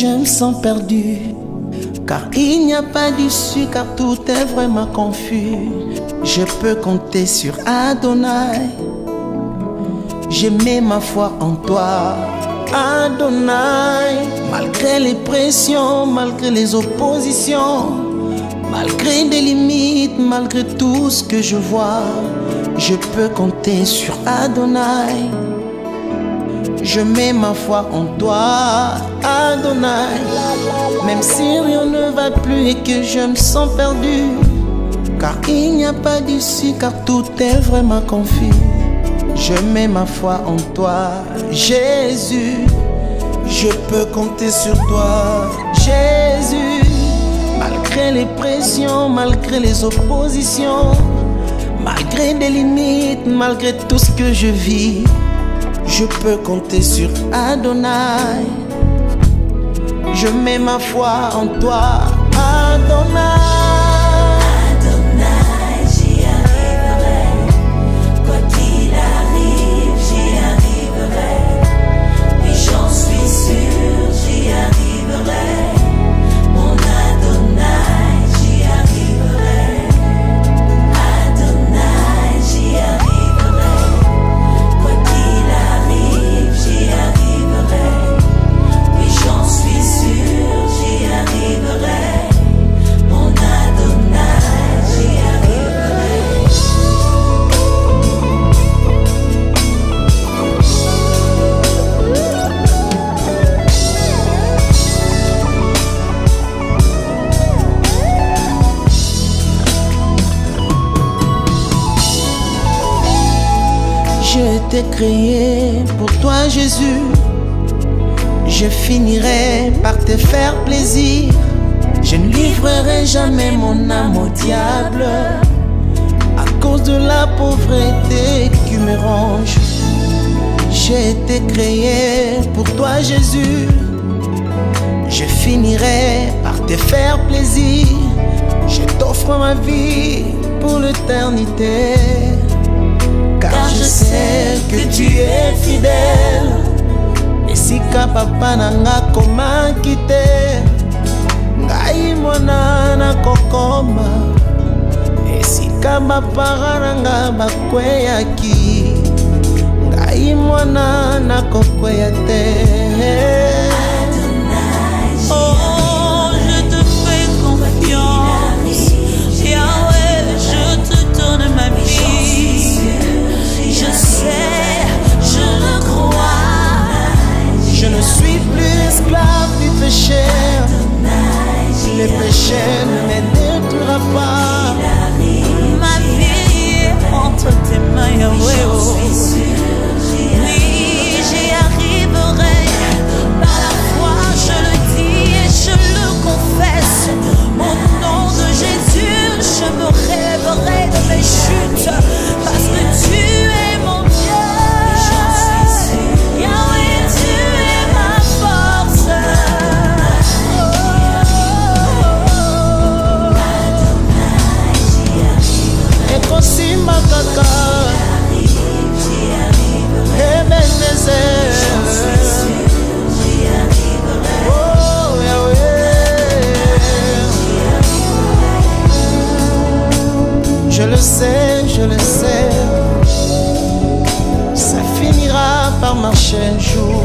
je me sens perdu, car il n'y a pas d'issue, car tout est vraiment confus. Je peux compter sur Adonai, j'ai mis ma foi en toi, Adonai. Malgré les pressions, malgré les oppositions, malgré des limites, malgré tout ce que je vois, je peux compter sur Adonai. Je mets ma foi en toi, Adonai. Même si rien ne va plus et que je me sens perdu, car il n'y a pas d'issue, car tout est vraiment confus. Je mets ma foi en toi, Jésus. Je peux compter sur toi, Jésus. Malgré les pressions, malgré les oppositions, malgré des limites, malgré tout ce que je vis, je peux compter sur Adonai. Je mets ma foi en toi, Adonai. Je t'ai créé pour toi, Jésus. Je finirai par te faire plaisir. Je ne livrerai jamais mon âme au diable à cause de la pauvreté qui me ronge. J'ai été créé pour toi, Jésus. Je finirai par te faire plaisir. Je t'offre ma vie pour l'éternité, car je sais que tu es fidèle. Et si papa nanga koma kite, ngai mwana na kokoma. Et si bapara nanga bakweyaki, ngai mwana na kokweya te. Oh, je te fais confiance, Yahweh, je te donne ma vie. Je sais, je le crois. Je ne suis plus esclave du péché. Le péché ne me détruira pas. Ma vie est entre tes mains, Yahweh. Oui, j'y arriverai. Par la foi, je le dis et je le confesse. Au nom de Jésus, je me relèverai de mes chutes, parce que tu es mon Dieu. Yahweh, tu es ma force. Et Kosima Kaka, Ebenezer. Oh Yahweh, je le sais, ça finira par marcher un jour.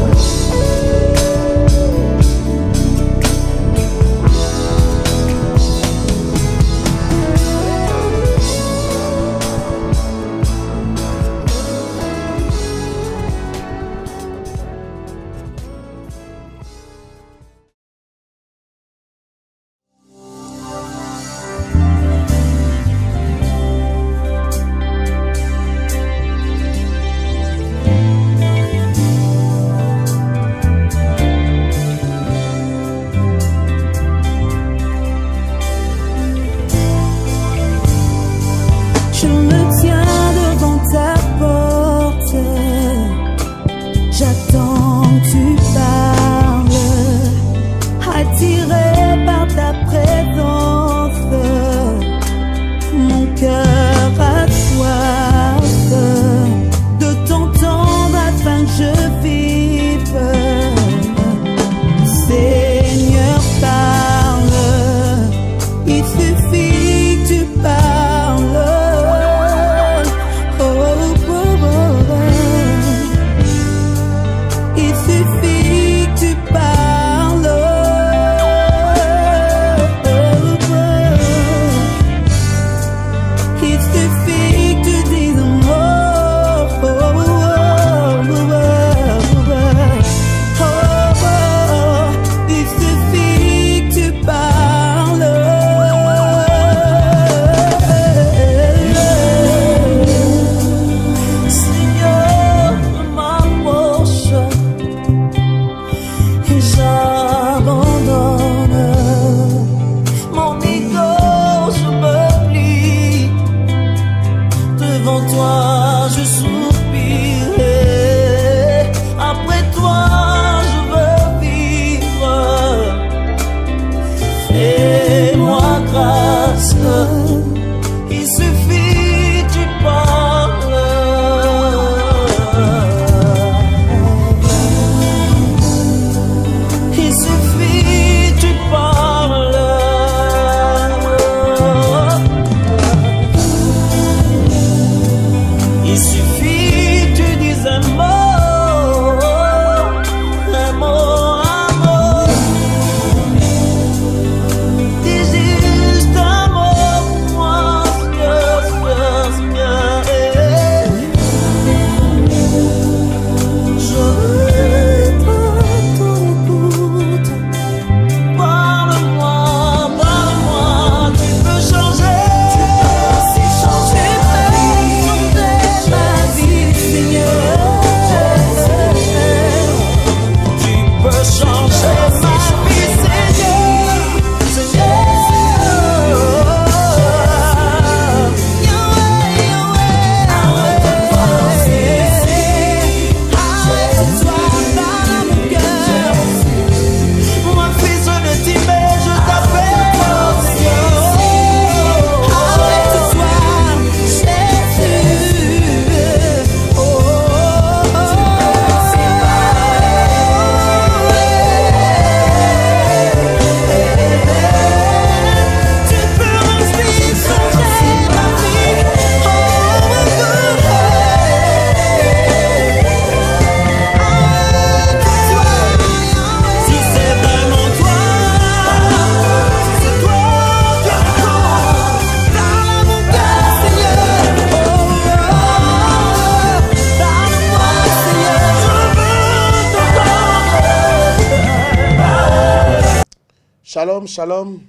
Shalom, shalom.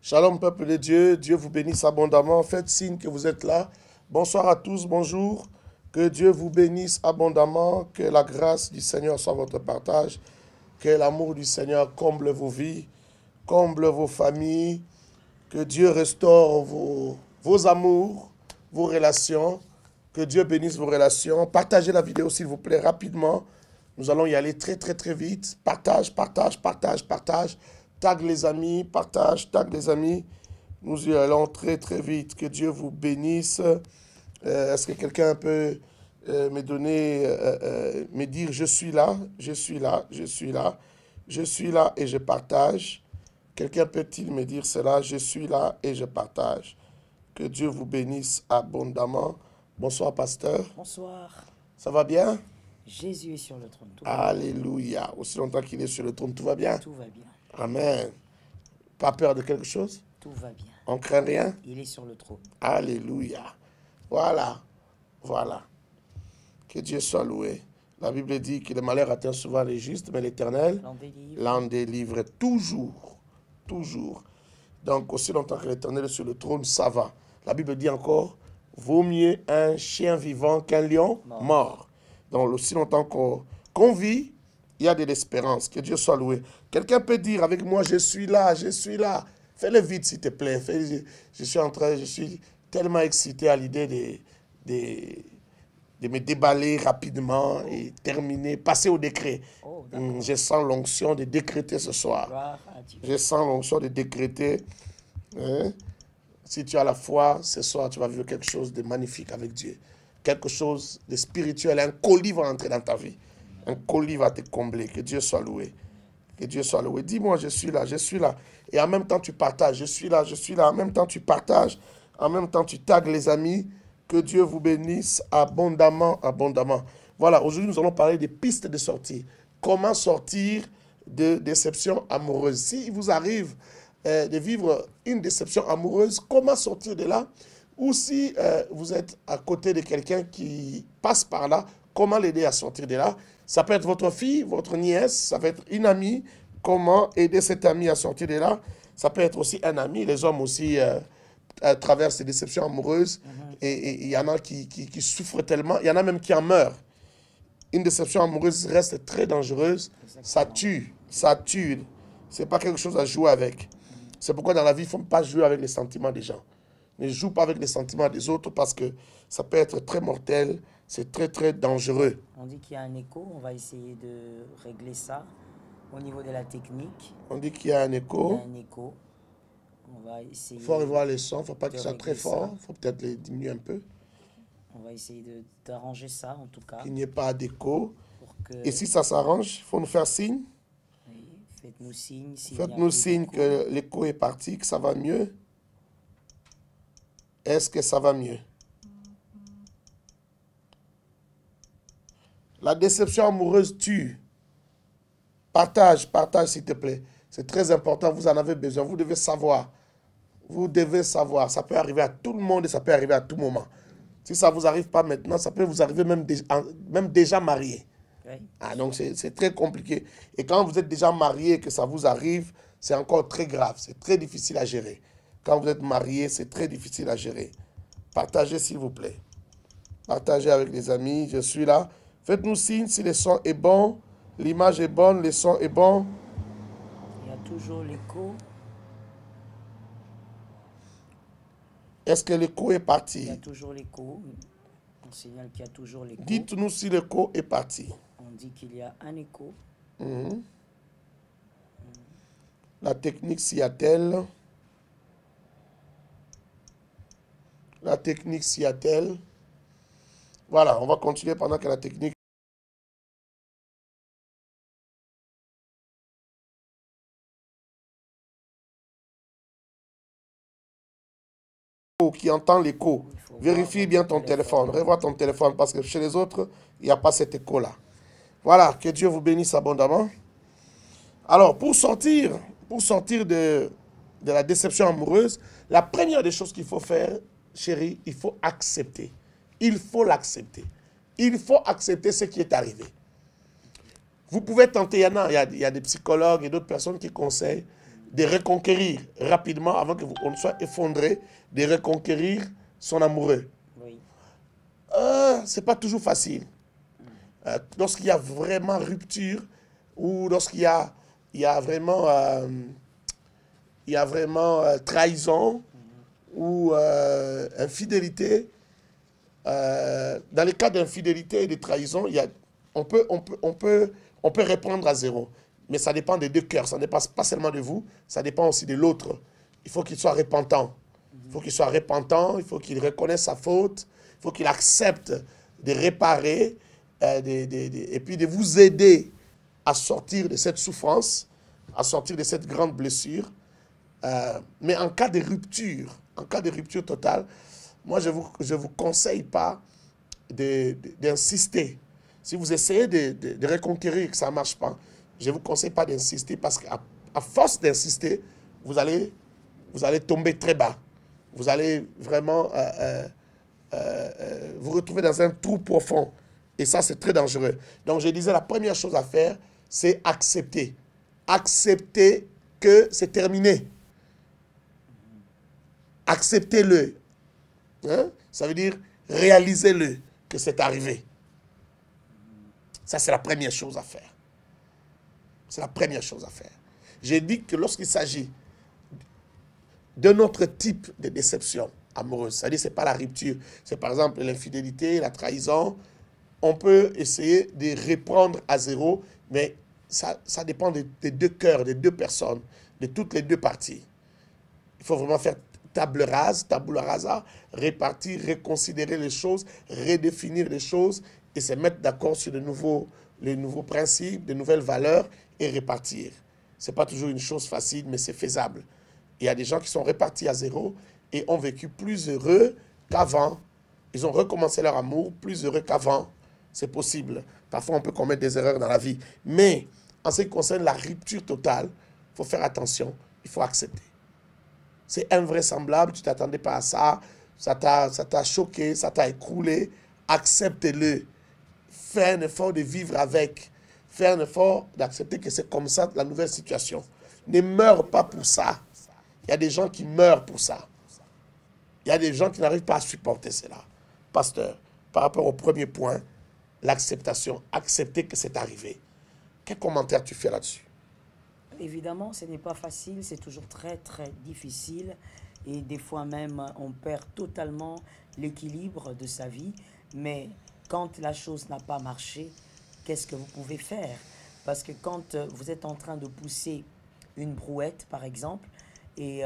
Shalom, peuple de Dieu. Dieu vous bénisse abondamment. Faites signe que vous êtes là. Bonsoir à tous, bonjour. Que Dieu vous bénisse abondamment. Que la grâce du Seigneur soit votre partage. Que l'amour du Seigneur comble vos vies, comble vos familles. Que Dieu restaure vos amours, vos relations. Que Dieu bénisse vos relations. Partagez la vidéo, s'il vous plaît, rapidement. Nous allons y aller très, très, très vite. Partage, partage, partage, partage. Tag les amis, partage, tag les amis. Nous y allons très, très vite. Que Dieu vous bénisse. Est-ce que quelqu'un peut me donner, me dire « Je suis là, je suis là, je suis là, je suis là et je partage ». Quelqu'un peut-il me dire cela? Je suis là et je partage. Que Dieu vous bénisse abondamment. Bonsoir, pasteur. Bonsoir. Ça va bien? Jésus est sur le trône. Tout Alléluia. Aussi longtemps qu'il est sur le trône, tout va bien? Tout va bien. Amen. Pas peur de quelque chose? Tout va bien. On craint rien? Il est sur le trône. Alléluia. Voilà. Voilà. Que Dieu soit loué. La Bible dit que le malheur atteint souvent les justes, mais l'Éternel l'en délivre toujours. Toujours. Donc, aussi longtemps que l'Éternel est sur le trône, ça va. La Bible dit encore, vaut mieux un chien vivant qu'un lion mort. Donc, aussi longtemps qu'on vit, il y a de l'espérance. Que Dieu soit loué. Quelqu'un peut dire avec moi, je suis là, je suis là. Fais-le vite, s'il te plaît. Je suis tellement excité à l'idée de me déballer rapidement et terminer, passer au décret. Je sens l'onction de décréter ce soir. Je sens l'onction de décréter. Hein? Si tu as la foi, ce soir, tu vas vivre quelque chose de magnifique avec Dieu. Quelque chose de spirituel. Un colis va entrer dans ta vie. Un colis va te combler. Que Dieu soit loué. Que Dieu soit loué. Dis-moi, je suis là, je suis là. Et en même temps, tu partages. Je suis là, je suis là. En même temps, tu partages. En même temps, tu tagues les amis. Que Dieu vous bénisse abondamment, abondamment. Voilà, aujourd'hui, nous allons parler des pistes de sortie. Comment sortir de déception amoureuse. S'il vous arrive de vivre une déception amoureuse, comment sortir de là? Ou si vous êtes à côté de quelqu'un qui passe par là, comment l'aider à sortir de là? Ça peut être votre fille, votre nièce, ça peut être une amie. Comment aider cette amie à sortir de là? Ça peut être aussi un ami. Les hommes aussi traversent des déceptions amoureuses. Et il y en a qui souffrent tellement. Il y en a même qui en meurent. Une déception amoureuse reste très dangereuse. Ça tue. Ça tue. Ce n'est pas quelque chose à jouer avec. C'est pourquoi dans la vie, il ne faut pas jouer avec les sentiments des gens. Ne joue pas avec les sentiments des autres parce que ça peut être très mortel. C'est très, très dangereux. On dit qu'il y a un écho. On va essayer de régler ça au niveau de la technique. On dit qu'il y a un écho. Il y a un écho. On va essayer. Il faut revoir les sons. Il ne faut pas qu'ils soient très forts. Il faut peut-être les diminuer un peu. On va essayer d'arranger ça, en tout cas. Qu'il n'y ait pas d'écho. Que... Et si ça s'arrange, il faut nous faire signe. Oui, faites-nous signe. Faites-nous signe que l'écho est parti, que ça va mieux. Est-ce que ça va mieux? La déception amoureuse tue. Partage, partage s'il te plaît. C'est très important, vous en avez besoin. Vous devez savoir. Vous devez savoir. Ça peut arriver à tout le monde et ça peut arriver à tout moment. Si ça ne vous arrive pas maintenant, ça peut vous arriver même déjà marié. Oui. Ah, donc c'est très compliqué. Et quand vous êtes déjà marié et que ça vous arrive, c'est encore très grave. C'est très difficile à gérer. Quand vous êtes marié, c'est très difficile à gérer. Partagez s'il vous plaît. Partagez avec les amis. Je suis là. Faites-nous signe si le son est bon. L'image est bonne, le son est bon. Il y a toujours l'écho. Est-ce que l'écho est parti? Il y a toujours l'écho. On signale qu'il y a toujours l'écho. Dites-nous si l'écho est parti. On dit qu'il y a un écho. La technique s'y attelle. La technique s'y attelle. Voilà, on va continuer pendant que la technique... qui entend l'écho. Vérifie bien ton téléphone. Revois ton téléphone parce que chez les autres, il n'y a pas cet écho-là. Voilà, que Dieu vous bénisse abondamment. Alors, pour sortir de la déception amoureuse, la première des choses qu'il faut faire, chérie, il faut accepter. Il faut l'accepter. Il faut accepter ce qui est arrivé. Vous pouvez tenter, il y a des psychologues et d'autres personnes qui conseillent de reconquérir rapidement, avant qu'on soit effondré, de reconquérir son amoureux. Oui. Ce n'est pas toujours facile. Lorsqu'il y a vraiment rupture, ou lorsqu'il y a vraiment, trahison, ou infidélité. Dans les cas d'infidélité et de trahison, on peut répondre à zéro. Mais ça dépend des deux cœurs, ça ne dépend pas seulement de vous, ça dépend aussi de l'autre. Il faut qu'il soit repentant. Il faut qu'il soit repentant, il faut qu'il reconnaisse sa faute, il faut qu'il accepte de réparer et puis de vous aider à sortir de cette souffrance, à sortir de cette grande blessure. Mais en cas de rupture totale, moi je vous conseille pas d'insister. Si vous essayez de reconquérir et que ça ne marche pas, je ne vous conseille pas d'insister parce qu'à force d'insister, vous allez tomber très bas. Vous allez vraiment vous retrouver dans un trou profond. Et ça, c'est très dangereux. Donc, je disais, la première chose à faire, c'est accepter. Accepter que c'est terminé. Acceptez-le. Hein? Ça veut dire, réalisez-le que c'est arrivé. Ça, c'est la première chose à faire. C'est la première chose à faire. J'ai dit que lorsqu'il s'agit d'un autre type de déception amoureuse, c'est-à-dire ce n'est pas la rupture, c'est par exemple l'infidélité, la trahison, on peut essayer de reprendre à zéro, mais ça dépend des deux cœurs, des deux personnes, de toutes les deux parties. Il faut vraiment faire table rase, tabula rasa, répartir, reconsidérer les choses, redéfinir les choses et se mettre d'accord sur les nouveaux principes, de nouvelles valeurs et répartir. Ce n'est pas toujours une chose facile, mais c'est faisable. Il y a des gens qui sont répartis à zéro et ont vécu plus heureux qu'avant. Ils ont recommencé leur amour plus heureux qu'avant. C'est possible. Parfois, on peut commettre des erreurs dans la vie. Mais en ce qui concerne la rupture totale, il faut faire attention. Il faut accepter. C'est invraisemblable. Tu ne t'attendais pas à ça. Ça t'a choqué, ça t'a écroulé. Accepte-le. Fais un effort de vivre avec. Fais un effort d'accepter que c'est comme ça la nouvelle situation. Ne meurs pas pour ça. Il y a des gens qui meurent pour ça. Il y a des gens qui n'arrivent pas à supporter cela. Pasteur, par rapport au premier point, l'acceptation, accepter que c'est arrivé. Quel commentaire tu fais là-dessus? Évidemment, ce n'est pas facile, c'est toujours très très difficile et des fois même on perd totalement l'équilibre de sa vie. Mais quand la chose n'a pas marché, qu'est-ce que vous pouvez faire? Parce que quand vous êtes en train de pousser une brouette, par exemple, et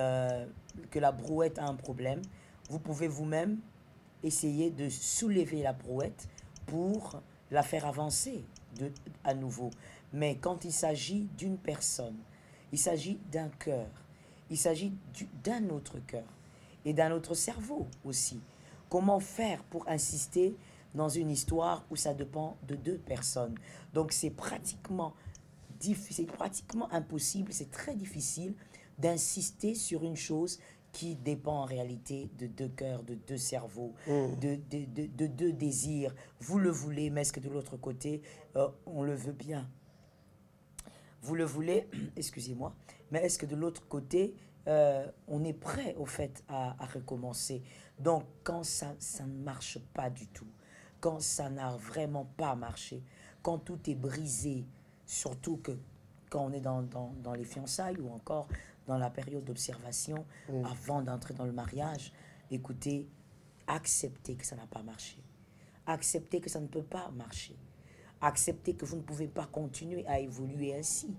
que la brouette a un problème, vous pouvez vous-même essayer de soulever la brouette pour la faire avancer à nouveau. Mais quand il s'agit d'une personne, il s'agit d'un cœur, il s'agit d'un autre cœur et d'un autre cerveau aussi. Comment faire pour insister dans une histoire où ça dépend de deux personnes? Donc c'est pratiquement impossible, c'est très difficile d'insister sur une chose qui dépend en réalité de deux cœurs, de deux cerveaux, de deux désirs. Vous le voulez, mais est-ce que de l'autre côté, on le veut bien? Vous le voulez, excusez-moi, mais est-ce que de l'autre côté, on est prêt au fait à recommencer? Donc, quand ça ne marche pas du tout, quand ça n'a vraiment pas marché, quand tout est brisé, surtout que quand on est dans les fiançailles ou encore dans la période d'observation, avant d'entrer dans le mariage, écoutez, acceptez que ça n'a pas marché. Acceptez que ça ne peut pas marcher. Acceptez que vous ne pouvez pas continuer à évoluer ainsi.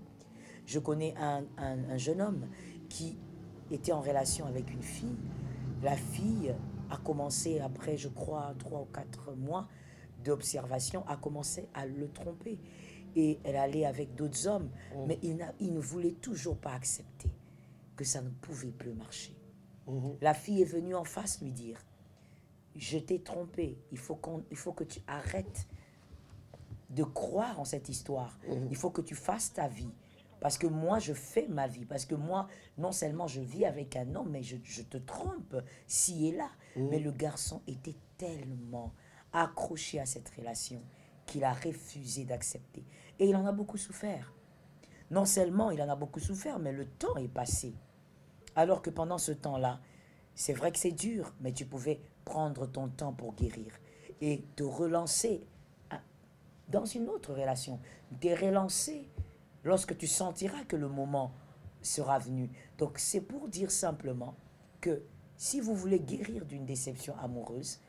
Je connais un jeune homme qui était en relation avec une fille. La fille a commencé, après, je crois, 3 ou 4 mois d'observation, a commencé à le tromper. Et elle allait avec d'autres hommes, mais il ne voulait toujours pas accepter que ça ne pouvait plus marcher. La fille est venue en face lui dire, je t'ai trompé, il faut que tu arrêtes de croire en cette histoire. Il faut que tu fasses ta vie. Parce que moi, je fais ma vie. Parce que moi, non seulement je vis avec un homme, mais je te trompe, ci et là. Mais le garçon était tellement accroché à cette relation qu'il a refusé d'accepter. Et il en a beaucoup souffert. non seulement il en a beaucoup souffert, mais le temps est passé. Alors que pendant ce temps-là, c'est vrai que c'est dur, mais tu pouvais prendre ton temps pour guérir et te relancer dans une autre relation. Te relancer lorsque tu sentiras que le moment sera venu. Donc c'est pour dire simplement que si vous voulez guérir d'une déception amoureuse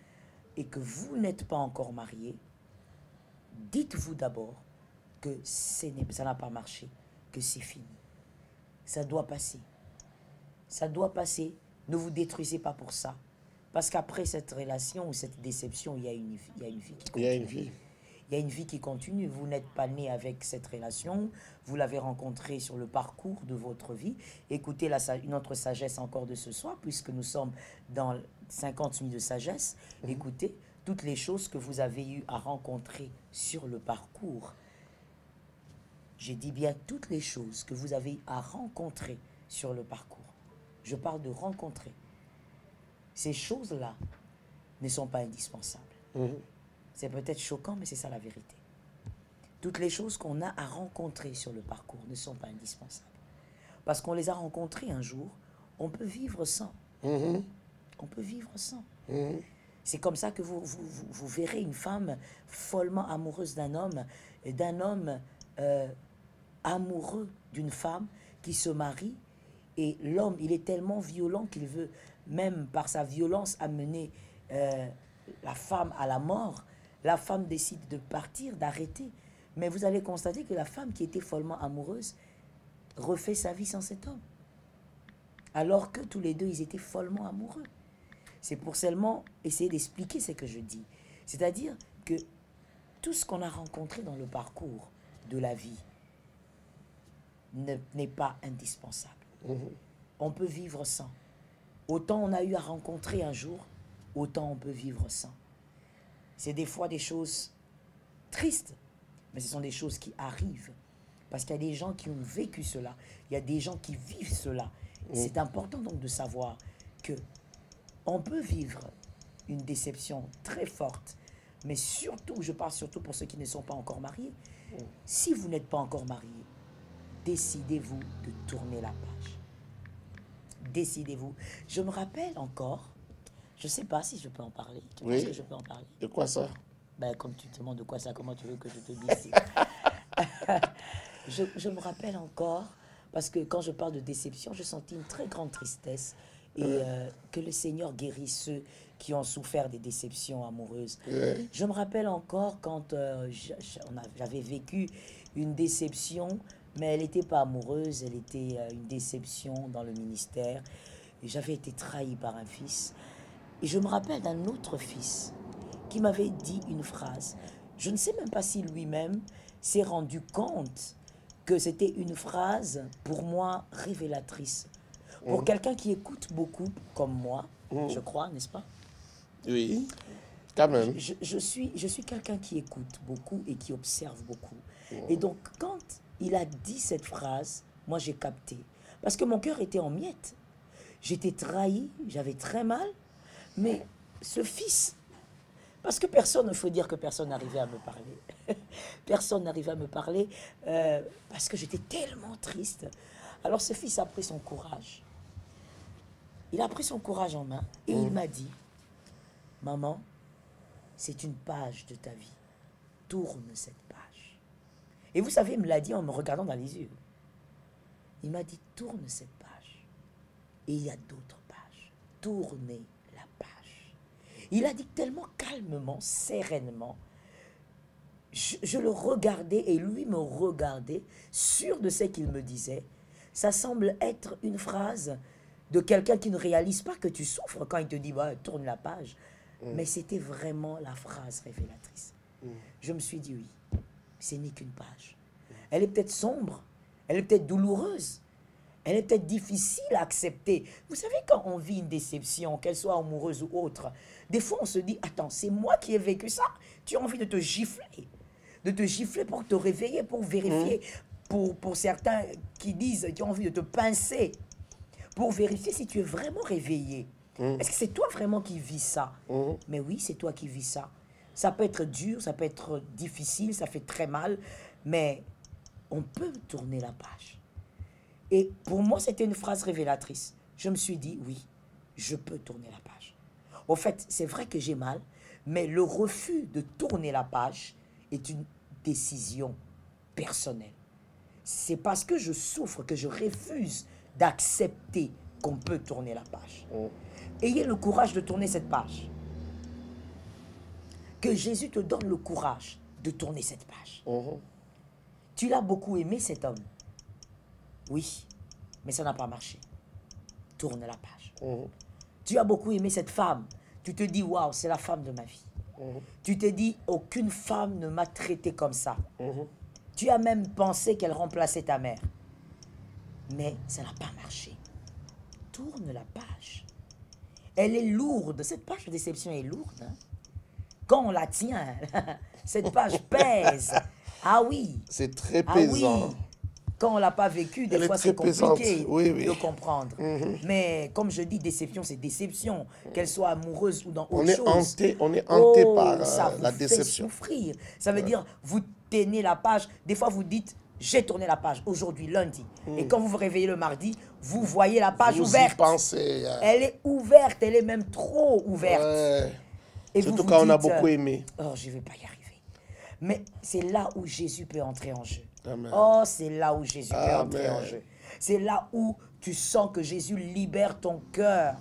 et que vous n'êtes pas encore marié, dites-vous d'abord que ça n'a pas marché, que c'est fini. Ça doit passer. Ça doit passer. Ne vous détruisez pas pour ça. Parce qu'après cette relation ou cette déception, il y a une vie qui continue. Il y a une vie. Il y a une vie qui continue. Vous n'êtes pas né avec cette relation. Vous l'avez rencontrée sur le parcours de votre vie. Écoutez une autre sagesse encore de ce soir, puisque nous sommes dans 50 minutes de sagesse. Écoutez toutes les choses que vous avez eu à rencontrer sur le parcours. J'ai dit bien toutes les choses que vous avez eu à rencontrer sur le parcours. Je parle de rencontrer. Ces choses-là ne sont pas indispensables. C'est peut-être choquant, mais c'est ça la vérité. Toutes les choses qu'on a à rencontrer sur le parcours ne sont pas indispensables. Parce qu'on les a rencontrées un jour, on peut vivre sans. On peut vivre sans. C'est comme ça que vous verrez une femme follement amoureuse d'un homme, et d'un homme amoureux d'une femme qui se marie. Et l'homme, il est tellement violent qu'il veut, même par sa violence, amener la femme à la mort. La femme décide de partir, d'arrêter. Mais vous allez constater que la femme qui était follement amoureuse refait sa vie sans cet homme. Alors que tous les deux, ils étaient follement amoureux. C'est pour seulement essayer d'expliquer ce que je dis. C'est-à-dire que tout ce qu'on a rencontré dans le parcours de la vie n'est pas indispensable. On peut vivre sans. Autant on a eu à rencontrer un jour, autant on peut vivre sans. C'est des fois des choses tristes, mais ce sont des choses qui arrivent. Parce qu'il y a des gens qui ont vécu cela. Il y a des gens qui vivent cela. C'est important donc de savoir que on peut vivre une déception très forte, mais surtout, je parle surtout pour ceux qui ne sont pas encore mariés. Si vous n'êtes pas encore marié, décidez-vous de tourner la page. Décidez-vous. Je me rappelle encore, je ne sais pas si je peux en parler. Tu penses que je peux en parler? De quoi ça? Ben, comme tu te demandes de quoi ça, comment tu veux que je te dise? Je me rappelle encore, parce que quand je parle de déception, je sentis une très grande tristesse. Et que le Seigneur guérisse ceux qui ont souffert des déceptions amoureuses. Je me rappelle encore quand j'avais vécu une déception, mais elle n'était pas amoureuse, elle était une déception dans le ministère. Et j'avais été trahi par un fils. Et je me rappelle d'un autre fils qui m'avait dit une phrase. Je ne sais même pas si lui-même s'est rendu compte que c'était une phrase, pour moi, révélatrice. Pour quelqu'un qui écoute beaucoup, comme moi, je crois, n'est-ce pas? Oui, quand même. Je suis quelqu'un qui écoute beaucoup et qui observe beaucoup. Et donc, quand il a dit cette phrase, moi j'ai capté. Parce que mon cœur était en miettes. J'étais trahi, j'avais très mal. Mais ce fils, parce que personne, il faut dire que personne n'arrivait à me parler. Personne n'arrivait à me parler parce que j'étais tellement triste. Alors ce fils a pris son courage. Il a pris son courage en main et il m'a dit, maman, c'est une page de ta vie. Tourne cette page. Et vous savez, il me l'a dit en me regardant dans les yeux. Il m'a dit, tourne cette page. Et il y a d'autres pages. Tournez la page. Il a dit tellement calmement, sereinement. Je le regardais et lui me regardait, sûr de ce qu'il me disait. Ça semble être une phrase de quelqu'un qui ne réalise pas que tu souffres quand il te dit bah, tourne la page. Mais c'était vraiment la phrase révélatrice. Je me suis dit oui, ce n'est qu'une page. Elle est peut-être sombre, elle est peut-être douloureuse, elle est peut-être difficile à accepter. Vous savez, quand on vit une déception, qu'elle soit amoureuse ou autre, des fois on se dit attends, c'est moi qui ai vécu ça. Tu as envie de te gifler pour te réveiller, pour vérifier. Pour certains qui disent, qui ont envie de te pincer, pour vérifier si tu es vraiment réveillé. Est-ce que c'est toi vraiment qui vis ça? Mais oui, c'est toi qui vis ça. Ça peut être dur, ça peut être difficile, ça fait très mal, mais on peut tourner la page. Et pour moi, c'était une phrase révélatrice. Je me suis dit, oui, je peux tourner la page. Au fait, c'est vrai que j'ai mal, mais le refus de tourner la page est une décision personnelle. C'est parce que je souffre que je refuse d'accepter qu'on peut tourner la page. Ayez le courage de tourner cette page. Que Jésus te donne le courage de tourner cette page. Tu l'as beaucoup aimé, cet homme. Oui, mais ça n'a pas marché. Tourne la page. Tu as beaucoup aimé cette femme. Tu te dis, waouh, c'est la femme de ma vie. Tu te dis, aucune femme ne m'a traité comme ça. Tu as même pensé qu'elle remplaçait ta mère. Mais ça n'a pas marché. Tourne la page. Elle est lourde. Cette page de déception est lourde. Hein? Quand on la tient, cette page pèse. Ah oui. C'est très pesant. Ah oui. Quand on ne l'a pas vécu, des fois c'est compliqué de comprendre. Mais comme je dis, déception, c'est déception. Qu'elle soit amoureuse ou dans autre chose. On est hanté par ça la vous déception. Fait souffrir. Ça veut dire, vous tenez la page. Des fois, vous dites, j'ai tourné la page aujourd'hui, lundi. Et quand vous vous réveillez le mardi, vous voyez la page ouverte. Y pensez, Elle est ouverte, elle est même trop ouverte. Ouais. Et surtout vous quand dites, on a beaucoup aimé. Oh, je ne vais pas y arriver. Mais c'est là où Jésus peut entrer en jeu. Amen. Oh, c'est là où Jésus peut entrer en jeu. C'est là où tu sens que Jésus libère ton cœur,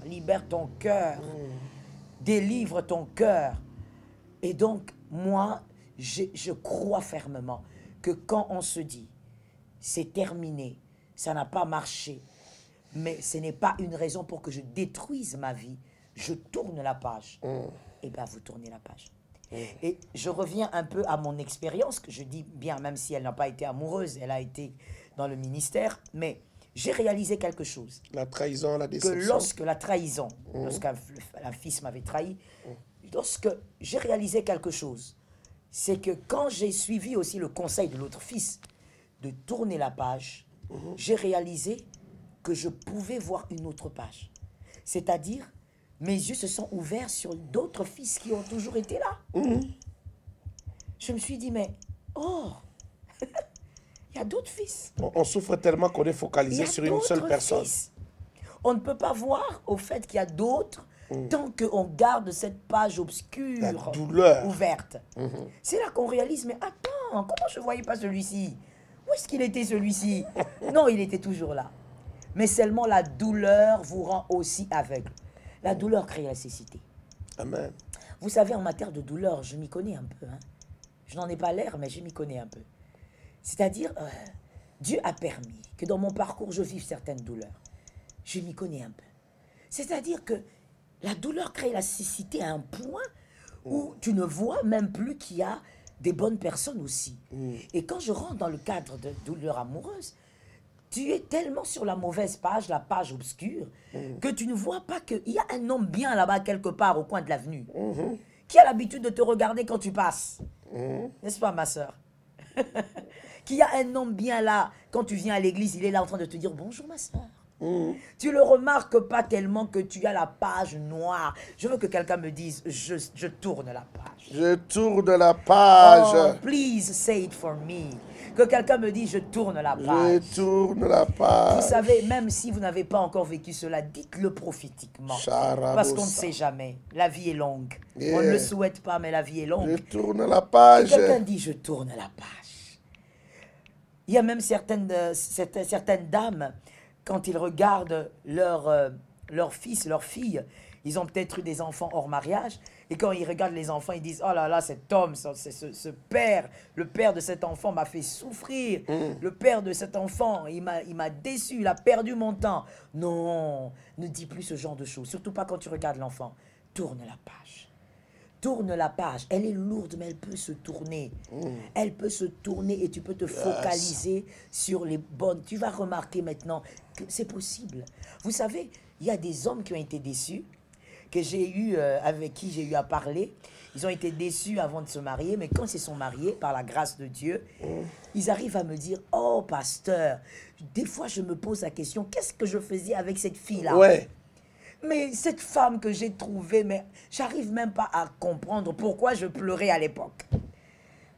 délivre ton cœur. Et donc, moi, je crois fermement que quand on se dit, c'est terminé, ça n'a pas marché, mais ce n'est pas une raison pour que je détruise ma vie, je tourne la page. Et bien, vous tournez la page. Et je reviens un peu à mon expérience, que je dis bien, même si elle n'a pas été amoureuse, elle a été dans le ministère, mais j'ai réalisé quelque chose. La trahison, la déception. Que lorsque la trahison, lorsqu'un fils m'avait trahi, lorsque j'ai réalisé quelque chose, c'est que quand j'ai suivi aussi le conseil de l'autre fils de tourner la page, j'ai réalisé que je pouvais voir une autre page. C'est-à-dire, mes yeux se sont ouverts sur d'autres fils qui ont toujours été là. Je me suis dit, mais, oh, il y a d'autres fils. On souffre tellement qu'on est focalisé sur une seule personne. Fils. On ne peut pas voir au fait qu'il y a d'autres tant qu'on garde cette page obscure ouverte. C'est là qu'on réalise, mais attends, comment je ne voyais pas celui-ci? Où est-ce qu'il était celui-ci? Non, il était toujours là. Mais seulement la douleur vous rend aussi aveugle. La douleur crée la cécité. Amen. Vous savez, en matière de douleur, je m'y connais un peu. Hein. Je n'en ai pas l'air, mais je m'y connais un peu. C'est-à-dire, Dieu a permis que dans mon parcours, je vive certaines douleurs. Je m'y connais un peu. C'est-à-dire que la douleur crée la cécité à un point où tu ne vois même plus qu'il y a des bonnes personnes aussi. Et quand je rentre dans le cadre de douleur amoureuse, tu es tellement sur la mauvaise page, la page obscure, que tu ne vois pas qu'il y a un homme bien là-bas quelque part au coin de l'avenue qui a l'habitude de te regarder quand tu passes. N'est-ce pas, ma soeur? Qu'il y a un homme bien là, quand tu viens à l'église, il est là en train de te dire bonjour, ma soeur. Tu le remarques pas tellement que tu as la page noire. Je veux que quelqu'un me dise, je tourne la page. Je tourne la page. Oh, please say it for me. Que quelqu'un me dise, je tourne la page. Je tourne la page. Vous savez, même si vous n'avez pas encore vécu cela, dites-le prophétiquement. Parce qu'on ne sait jamais. La vie est longue. On ne le souhaite pas, mais la vie est longue. Je tourne la page. Quelqu'un dit, je tourne la page. Il y a même certaines dames, quand ils regardent leur fils, leur fille, ils ont peut-être eu des enfants hors mariage, et quand ils regardent les enfants, ils disent, oh là là, cet homme, ce père, le père de cet enfant m'a fait souffrir, le père de cet enfant, il m'a déçu, il a perdu mon temps. Non, ne dis plus ce genre de choses, surtout pas quand tu regardes l'enfant. Tourne la page. Tourne la page. Elle est lourde, mais elle peut se tourner. Elle peut se tourner et tu peux te focaliser sur les bonnes. Tu vas remarquer maintenant que c'est possible. Vous savez, il y a des hommes qui ont été déçus, que j'ai eu, avec qui j'ai eu à parler. Ils ont été déçus avant de se marier, mais quand ils se sont mariés, par la grâce de Dieu, ils arrivent à me dire, oh pasteur, des fois je me pose la question, qu'est-ce que je faisais avec cette fille-là? Ouais. Mais cette femme que j'ai trouvée, mais j'arrive même pas à comprendre pourquoi je pleurais à l'époque.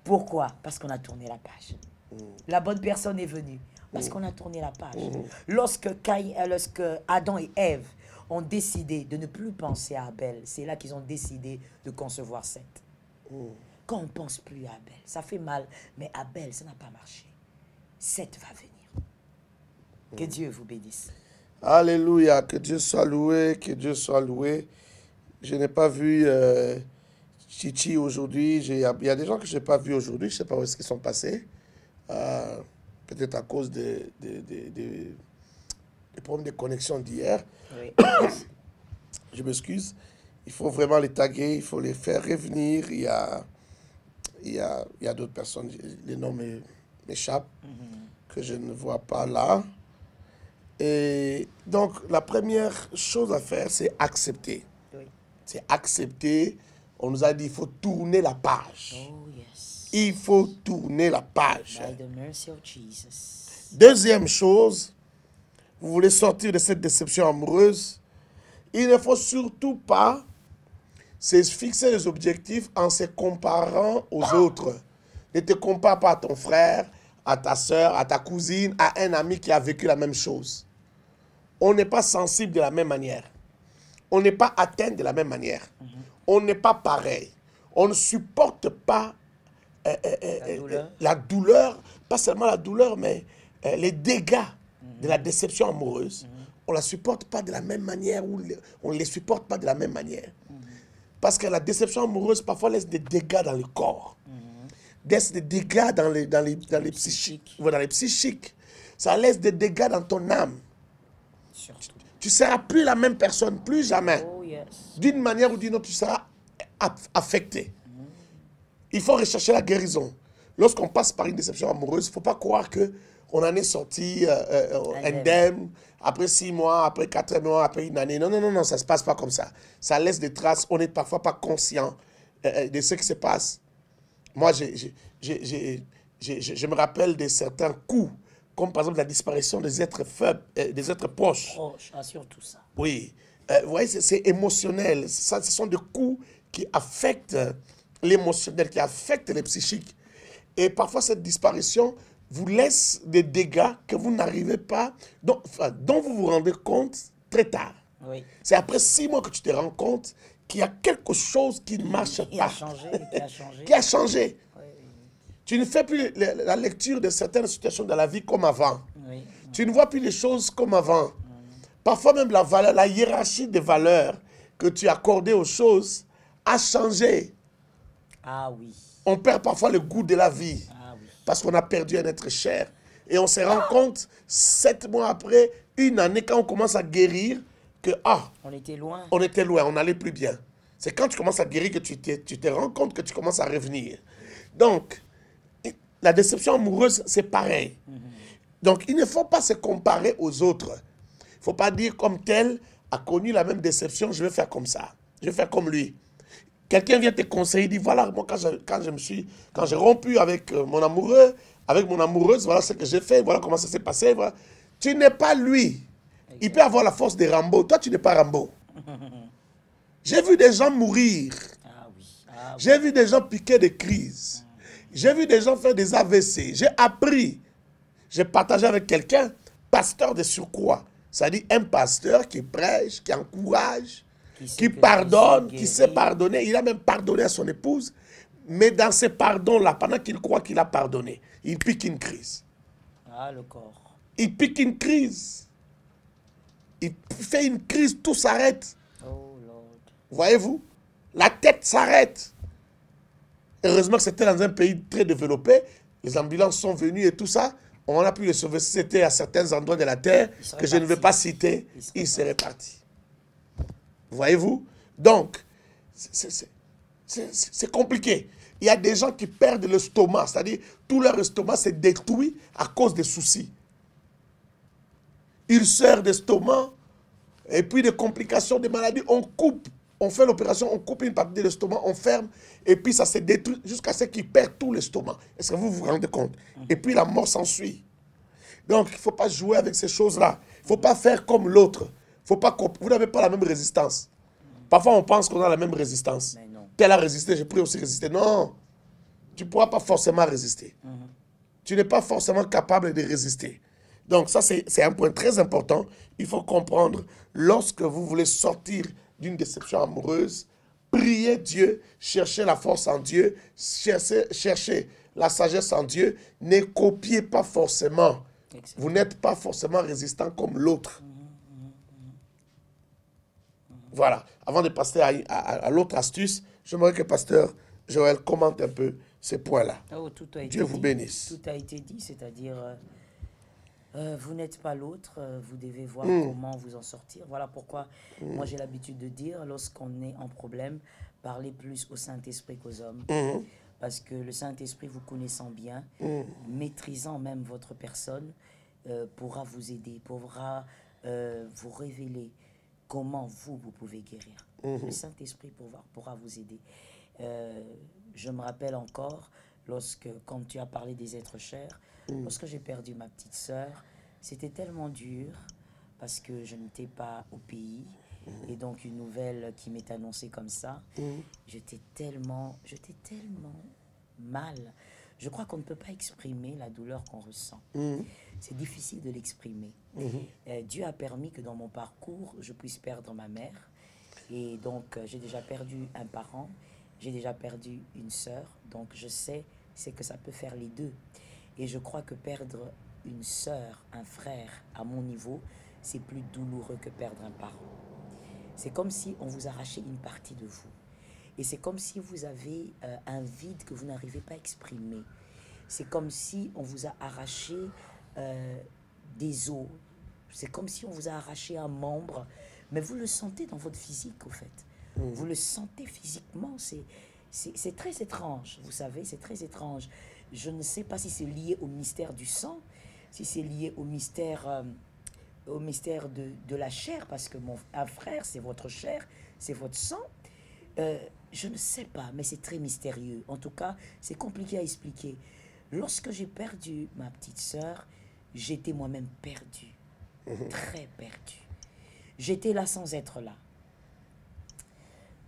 Pourquoi? Parce qu'on a tourné la page. La bonne personne est venue. Parce qu'on a tourné la page. Lorsque Adam et Ève ont décidé de ne plus penser à Abel, c'est là qu'ils ont décidé de concevoir Seth. Quand on ne pense plus à Abel, ça fait mal, mais Abel, ça n'a pas marché. Seth va venir. Que Dieu vous bénisse. Alléluia, que Dieu soit loué, que Dieu soit loué. Je n'ai pas vu Chichi aujourd'hui. Il y a des gens que je n'ai pas vus aujourd'hui. Je ne sais pas où est-ce qu'ils sont passés. Peut-être à cause des problèmes de connexion d'hier. Oui. Je m'excuse. Il faut vraiment les taguer, il faut les faire revenir. Il y a d'autres personnes, les noms m'échappent, que je ne vois pas là. Et donc, la première chose à faire, c'est accepter. Oui. C'est accepter. On nous a dit, il faut tourner la page. Oh, yes. Il faut tourner la page. By the mercy of Jesus. Deuxième chose, vous voulez sortir de cette déception amoureuse, il ne faut surtout pas se fixer des objectifs en se comparant aux autres. Ne te compare pas à ton frère, à ta soeur, à ta cousine, à un ami qui a vécu la même chose. On n'est pas sensible de la même manière. On n'est pas atteint de la même manière. On n'est pas pareil. On ne supporte pas la douleur, pas seulement la douleur, mais les dégâts de la déception amoureuse. On ne la supporte pas de la même manière, ou on ne les supporte pas de la même manière. Parce que la déception amoureuse, parfois, laisse des dégâts dans le corps. Laisse des dégâts dans les psychiques. Dans les psychiques. Ça laisse des dégâts dans ton âme. Surtout. Tu ne seras plus la même personne, plus jamais. Oh, yes. D'une manière ou d'une autre, tu seras affecté. Il faut rechercher la guérison. Lorsqu'on passe par une déception amoureuse, il ne faut pas croire qu'on en est sorti indemne, après 6 mois, après 4 mois, après une année. Non, non, non, non, ça ne se passe pas comme ça. Ça laisse des traces. On n'est parfois pas conscient de ce qui se passe. Moi, je me rappelle de certains coups, comme par exemple la disparition des êtres faibles, des êtres proches. Surtout ça. Oui. Vous voyez, c'est émotionnel. Ça, ce sont des coups qui affectent l'émotionnel, qui affectent les psychiques. Et parfois, cette disparition vous laisse des dégâts que vous n'arrivez pas, dont vous vous rendez compte très tard. Oui. C'est après 6 mois que tu te rends compte qu'il y a quelque chose qui ne marche pas. Qui a changé. Qui a changé. Oui. Tu ne fais plus la lecture de certaines situations de la vie comme avant. Oui. Tu ne vois plus les choses comme avant. Parfois même la hiérarchie des valeurs que tu accordais aux choses a changé. Ah oui. On perd parfois le goût de la vie. Ah oui. Parce qu'on a perdu un être cher. Et on se rend compte 7 mois après, une année, quand on commence à guérir, que on était loin. On était loin, on n'allait plus bien. C'est quand tu commences à guérir que tu te rends compte que tu commences à revenir. Donc, la déception amoureuse, c'est pareil. Donc, il ne faut pas se comparer aux autres. Il ne faut pas dire comme tel a connu la même déception, je vais faire comme ça. Je vais faire comme lui. Quelqu'un vient te conseiller, il dit, voilà, moi, quand j'ai rompu avec mon amoureux, avec mon amoureuse, voilà ce que j'ai fait, voilà comment ça s'est passé. Voilà. Tu n'es pas lui. Il peut avoir la force de Rambo. Toi, tu n'es pas Rambo. J'ai vu des gens mourir. J'ai vu des gens piquer des crises. J'ai vu des gens faire des AVC. J'ai appris. J'ai partagé avec quelqu'un, pasteur de surcroît. C'est-à-dire un pasteur qui prêche, qui encourage, qui pardonne, qui sait pardonner. Il a même pardonné à son épouse. Mais dans ces pardons-là, pendant qu'il croit qu'il a pardonné, il pique une crise. Ah, le corps. Il pique une crise. Il fait une crise, tout s'arrête. Oh, Lord. Voyez-vous? La tête s'arrête. Heureusement que c'était dans un pays très développé. Les ambulances sont venues et tout ça. On a pu les sauver. Si c'était à certains endroits de la terre que je ne vais pas citer, il serait parti. Voyez-vous? Donc, c'est compliqué. Il y a des gens qui perdent l'estomac, c'est-à-dire tout leur estomac s'est détruit à cause des soucis. Ulcère d'estomac, et puis des complications, des maladies, on coupe, on fait l'opération, on coupe une partie de l'estomac, on ferme, et puis ça se détruit jusqu'à ce qu'ils perdent tout l'estomac. Est-ce que vous vous rendez compte? Et puis la mort s'ensuit. Donc, il ne faut pas jouer avec ces choses-là. Il ne faut pas faire comme l'autre. Vous n'avez pas la même résistance. Parfois, on pense qu'on a la même résistance. Tel a résisté, j'ai pu aussi résister. Non, tu ne pourras pas forcément résister. tu n'es pas forcément capable de résister. Donc ça, c'est un point très important. Il faut comprendre, lorsque vous voulez sortir d'une déception amoureuse, priez Dieu, cherchez la force en Dieu, cherchez la sagesse en Dieu, ne copiez pas forcément. Excellent. Vous n'êtes pas forcément résistant comme l'autre. Voilà. Avant de passer à l'autre astuce, j'aimerais que Pasteur Joël commente un peu ces points-là. Oh, tout a été Dieu vous dit. bénisse. Tout a été dit, c'est-à-dire, vous n'êtes pas l'autre, vous devez voir comment vous en sortir. Voilà pourquoi moi j'ai l'habitude de dire, lorsqu'on est en problème, parlez plus au Saint-Esprit qu'aux hommes. Parce que le Saint-Esprit, vous connaissant bien, maîtrisant même votre personne, pourra vous aider, pourra vous révéler comment vous pouvez guérir. Le Saint-Esprit pourra vous aider. Je me rappelle encore, quand tu as parlé des êtres chers, lorsque j'ai perdu ma petite sœur, c'était tellement dur parce que je n'étais pas au pays. Et donc une nouvelle qui m'est annoncée comme ça, j'étais tellement mal. Je crois qu'on ne peut pas exprimer la douleur qu'on ressent. C'est difficile de l'exprimer. Dieu a permis que dans mon parcours, je puisse perdre ma mère. Et donc, j'ai déjà perdu un parent, j'ai déjà perdu une sœur. Donc, je sais ce que ça peut faire les deux. Et je crois que perdre une sœur, un frère à mon niveau, c'est plus douloureux que perdre un parent. C'est comme si on vous arrachait une partie de vous. Et c'est comme si vous avez un vide que vous n'arrivez pas à exprimer. C'est comme si on vous a arraché des os. C'est comme si on vous a arraché un membre. Mais vous le sentez dans votre physique, au fait. Vous le sentez physiquement. C'est très étrange, vous savez, c'est très étrange. Je ne sais pas si c'est lié au mystère du sang, si c'est lié au mystère de la chair, parce que un frère, c'est votre chair, c'est votre sang. Je ne sais pas, mais c'est très mystérieux. En tout cas, c'est compliqué à expliquer. Lorsque j'ai perdu ma petite sœur, j'étais moi-même perdu, très perdu. J'étais là sans être là.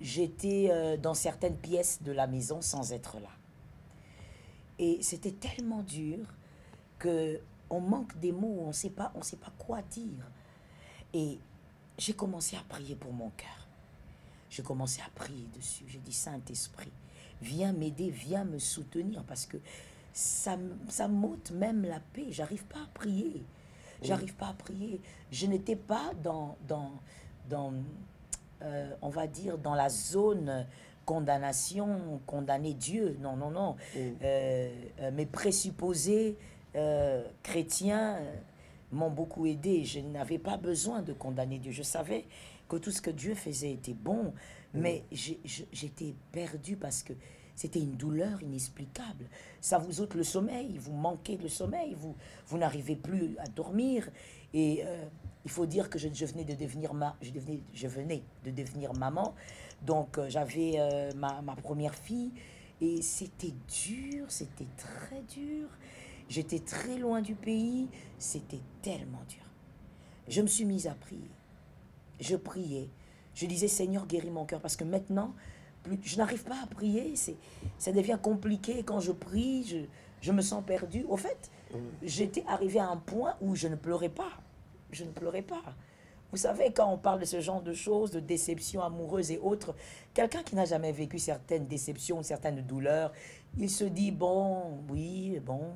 J'étais dans certaines pièces de la maison sans être là. Et c'était tellement dur qu'on manque des mots, on ne sait pas quoi dire. Et j'ai commencé à prier pour mon cœur. J'ai commencé à prier dessus. J'ai dit, Saint-Esprit, viens m'aider, viens me soutenir, parce que ça m'ôte même la paix. J'arrive pas à prier. J'arrive pas à prier. Je n'étais pas dans on va dire, dans la zone condamnation, condamner Dieu. Non, non, non. Mes présupposés chrétiens m'ont beaucoup aidé. Je n'avais pas besoin de condamner Dieu. Je savais que tout ce que Dieu faisait était bon, mais j'étais perdu parce que c'était une douleur inexplicable. Ça vous ôte le sommeil, vous manquez de sommeil, vous n'arrivez plus à dormir. Et il faut dire que je venais de devenir maman. Donc j'avais ma première fille et c'était dur, c'était très dur. J'étais très loin du pays, c'était tellement dur. Je me suis mise à prier. Je priais. Je disais, Seigneur, guéris mon cœur, parce que maintenant, je n'arrive pas à prier. Ça devient compliqué. Quand je prie, je me sens perdu. Au fait, j'étais arrivé à un point où je ne pleurais pas. Je ne pleurais pas. Vous savez, quand on parle de ce genre de choses, de déceptions amoureuses et autres, quelqu'un qui n'a jamais vécu certaines déceptions, certaines douleurs, il se dit, bon, oui, bon,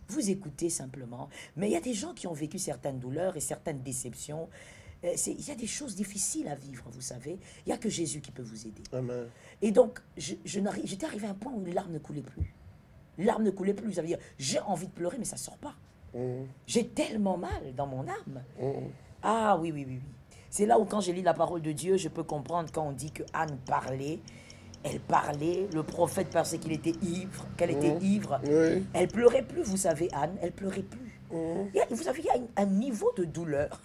vous écoutez simplement. Mais il y a des gens qui ont vécu certaines douleurs et certaines déceptions. Il y a des choses difficiles à vivre, vous savez. Il n'y a que Jésus qui peut vous aider. Amen. Et donc, j'étais arrivé à un point où les larmes ne coulaient plus. Les larmes ne coulaient plus. Ça veut dire, j'ai envie de pleurer, mais ça ne sort pas. J'ai tellement mal dans mon âme. Ah oui, oui, oui, oui. C'est là où, quand je lis la parole de Dieu, je peux comprendre quand on dit que Anne parlait. Elle parlait, le prophète pensait qu'il était ivre, qu'elle était ivre. Oui. Elle pleurait plus, vous savez, Anne, elle pleurait plus. Vous savez, il y a un niveau de douleur.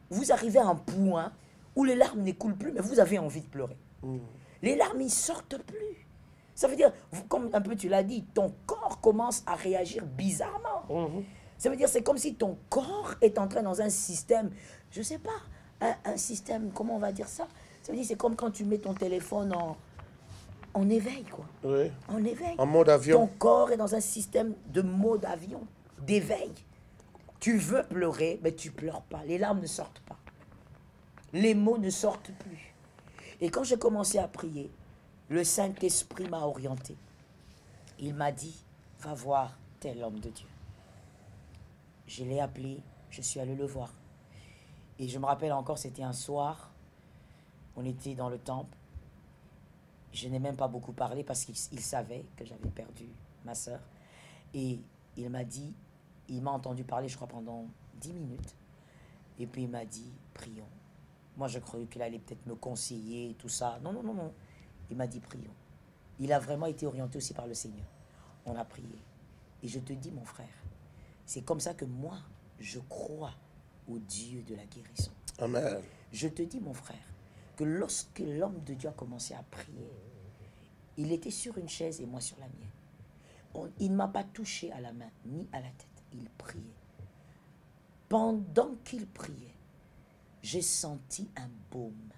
Vous arrivez à un point où les larmes ne coulent plus, mais vous avez envie de pleurer. Les larmes, ils ne sortent plus. Ça veut dire, comme un peu tu l'as dit, ton corps commence à réagir bizarrement. Ça veut dire, c'est comme si ton corps est entré dans un système, je ne sais pas, un système, comment on va dire ça? Ça veut dire, c'est comme quand tu mets ton téléphone en éveil, quoi. Oui. En éveil. En mode avion. Ton corps est dans un système de mode avion, d'éveil. Tu veux pleurer, mais tu pleures pas. Les larmes ne sortent pas. Les mots ne sortent plus. Et quand j'ai commencé à prier, le Saint-Esprit m'a orienté. Il m'a dit, va voir tel homme de Dieu. Je l'ai appelé, je suis allé le voir. Et je me rappelle encore, c'était un soir, on était dans le temple. Je n'ai même pas beaucoup parlé parce qu'il savait que j'avais perdu ma sœur. Et il m'a dit, il m'a entendu parler, je crois, pendant 10 minutes. Et puis il m'a dit, prions. Moi, je croyais qu'il allait peut-être me conseiller, tout ça. Non, non, non, non. Il m'a dit, prions. Il a vraiment été orienté aussi par le Seigneur. On a prié. Et je te dis, mon frère, c'est comme ça que moi, je crois au Dieu de la guérison. Amen. Je te dis, mon frère, que lorsque l'homme de Dieu a commencé à prier, il était sur une chaise et moi sur la mienne. Il ne m'a pas touché à la main ni à la tête. Il priait. Pendant qu'il priait, j'ai senti un baume.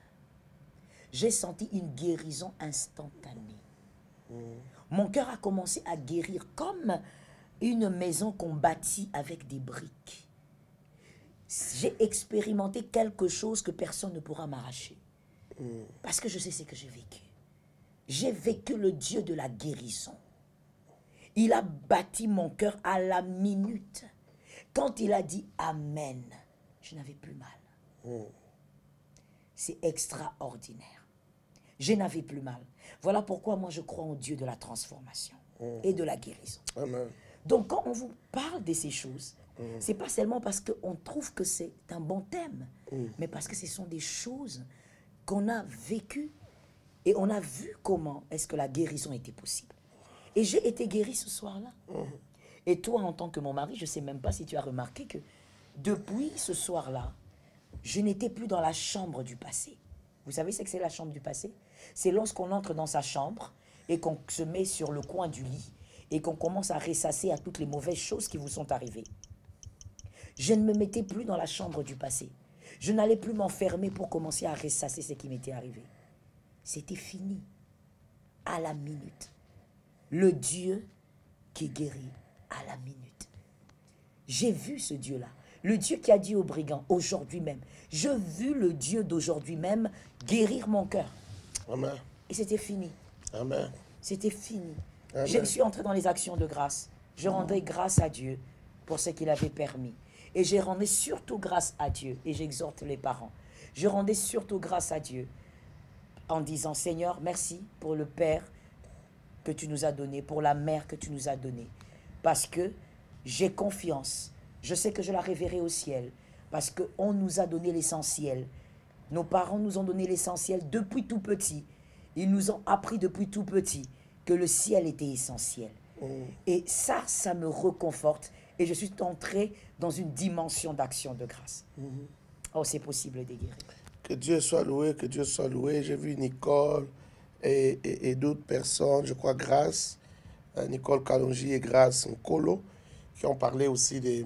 J'ai senti une guérison instantanée. Mon cœur a commencé à guérir comme une maison qu'on bâtit avec des briques. J'ai expérimenté quelque chose que personne ne pourra m'arracher. Parce que je sais ce que j'ai vécu. J'ai vécu le Dieu de la guérison. Il a bâti mon cœur à la minute. Quand il a dit Amen, je n'avais plus mal. C'est extraordinaire. Je n'avais plus mal. Voilà pourquoi moi je crois en Dieu de la transformation et de la guérison. Amen. Donc quand on vous parle de ces choses, c'est pas seulement parce qu'on trouve que c'est un bon thème, mais parce que ce sont des choses qu'on a vécues et on a vu comment est-ce que la guérison était possible. Et j'ai été guéri ce soir-là. Et toi, en tant que mon mari, je ne sais même pas si tu as remarqué que depuis ce soir-là, je n'étais plus dans la chambre du passé. Vous savez ce que c'est la chambre du passé? C'est lorsqu'on entre dans sa chambre et qu'on se met sur le coin du lit et qu'on commence à ressasser à toutes les mauvaises choses qui vous sont arrivées. Je ne me mettais plus dans la chambre du passé. Je n'allais plus m'enfermer pour commencer à ressasser ce qui m'était arrivé. C'était fini. À la minute. Le Dieu qui guérit à la minute. J'ai vu ce Dieu-là. Le Dieu qui a dit aux brigands, aujourd'hui même, je vis le Dieu d'aujourd'hui même guérir mon cœur. Amen. Et c'était fini. Amen. C'était fini. Amen. Je suis entré dans les actions de grâce. Je rendais grâce à Dieu pour ce qu'il avait permis. Et je rendais surtout grâce à Dieu. Et j'exhorte les parents. Je rendais surtout grâce à Dieu en disant, Seigneur, merci pour le Père que tu nous as donné, pour la mère que tu nous as donnée. Parce que j'ai confiance. Je sais que je la reverrai au ciel. Parce qu'on nous a donné l'essentiel. Nos parents nous ont donné l'essentiel depuis tout petit. Ils nous ont appris depuis tout petit que le ciel était essentiel. Et ça me reconforte. Et je suis entré dans une dimension d'action de grâce. Oh, c'est possible de guérir. Que Dieu soit loué, que Dieu soit loué. J'ai vu Nicole et d'autres personnes, je crois Grâce, Nicole Kalonji et Grâce Nkolo, qui ont parlé aussi de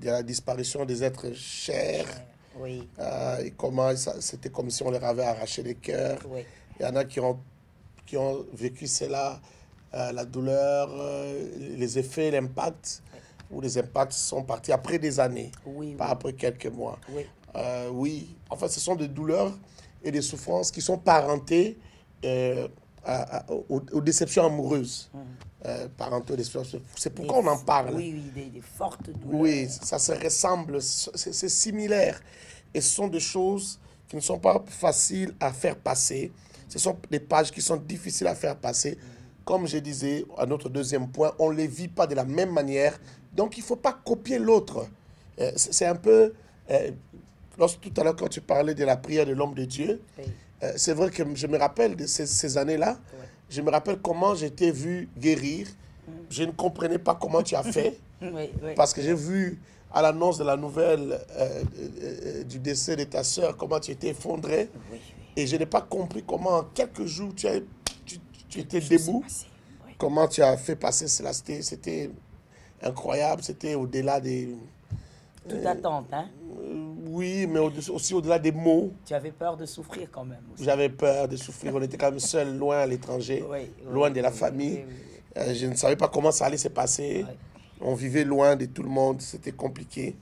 la disparition des êtres chers. Oui. Et comment c'était comme si on leur avait arraché les cœurs. Oui. Il y en a qui ont vécu cela, la douleur, les effets, l'impact, où les impacts sont partis après des années, pas après quelques mois. Oui. Oui, en fait, ce sont des douleurs et des souffrances qui sont parentées aux déceptions amoureuses. C'est pourquoi on en parle. Oui, des fortes douleurs. Oui, ça se ressemble, c'est similaire. Et ce sont des choses qui ne sont pas faciles à faire passer. Ce sont des pages qui sont difficiles à faire passer. Comme je disais, à notre deuxième point, on ne les vit pas de la même manière. Donc, il ne faut pas copier l'autre. C'est un peu... tout à l'heure, quand tu parlais de la prière de l'homme de Dieu, c'est vrai que je me rappelle de ces années-là. Je me rappelle comment j'étais vu guérir. Je ne comprenais pas comment tu as fait. Parce que j'ai vu à l'annonce de la nouvelle du décès de ta sœur, comment tu étais effondré. Et je n'ai pas compris comment en quelques jours tu étais debout. Comment tu as fait passer cela. C'était incroyable. C'était au-delà des... Toute attente, hein? Oui, mais aussi au-delà des mots. Tu avais peur de souffrir quand même aussi. J'avais peur de souffrir. On était quand même seuls, loin à l'étranger, loin de la famille. Je ne savais pas comment ça allait se passer. On vivait loin de tout le monde. C'était compliqué.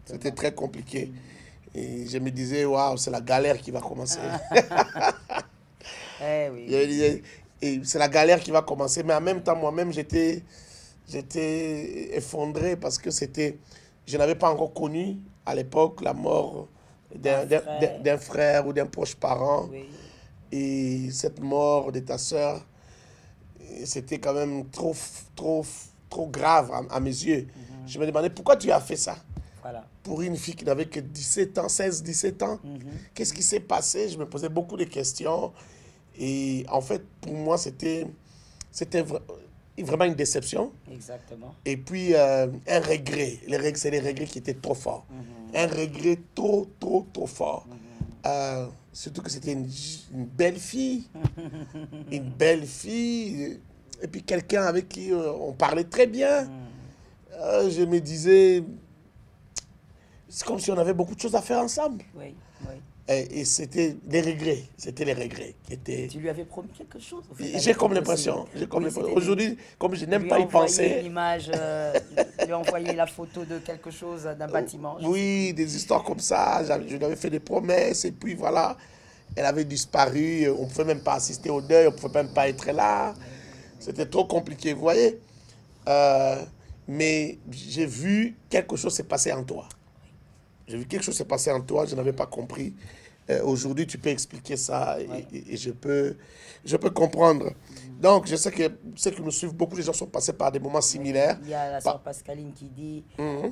C'était très compliqué. Et je me disais, waouh, c'est la galère qui va commencer. Et c'est la galère qui va commencer. Mais en même temps, moi-même, j'étais effondré parce que je n'avais pas encore connu à l'époque la mort d'un frère ou d'un proche parent. Et cette mort de ta sœur, c'était quand même trop grave à mes yeux. Je me demandais pourquoi tu as fait ça. Voilà. Pour une fille qui n'avait que 17 ans, 16, 17 ans. Qu'est-ce qui s'est passé? Je me posais beaucoup de questions. Et en fait, pour moi, c'était vraiment une déception. Exactement. Et puis, un regret. C'est les regrets qui étaient trop forts. Un regret trop fort. Surtout que c'était une belle fille. Une belle fille. Et puis, quelqu'un avec qui on parlait très bien. Je me disais... C'est comme si on avait beaucoup de choses à faire ensemble. Oui. Et c'était les regrets. C'était les regrets qui étaient... Tu lui avais promis quelque chose? J'ai comme l'impression. Aujourd'hui, comme je n'aime pas y penser... Une image, lui envoyer la photo de quelque chose, d'un bâtiment. Oui, des histoires comme ça. Je lui avais fait des promesses et puis voilà. Elle avait disparu. On ne pouvait même pas assister au deuil. On ne pouvait même pas être là. C'était trop compliqué, vous voyez. Mais j'ai vu quelque chose s'est passé en toi. J'ai vu quelque chose s'est passé en toi, je n'avais pas compris. Aujourd'hui, tu peux expliquer ça et je peux comprendre. Donc, je sais que ceux qui nous suivent, beaucoup de gens sont passés par des moments similaires. Il y a la sœur Pascaline qui dit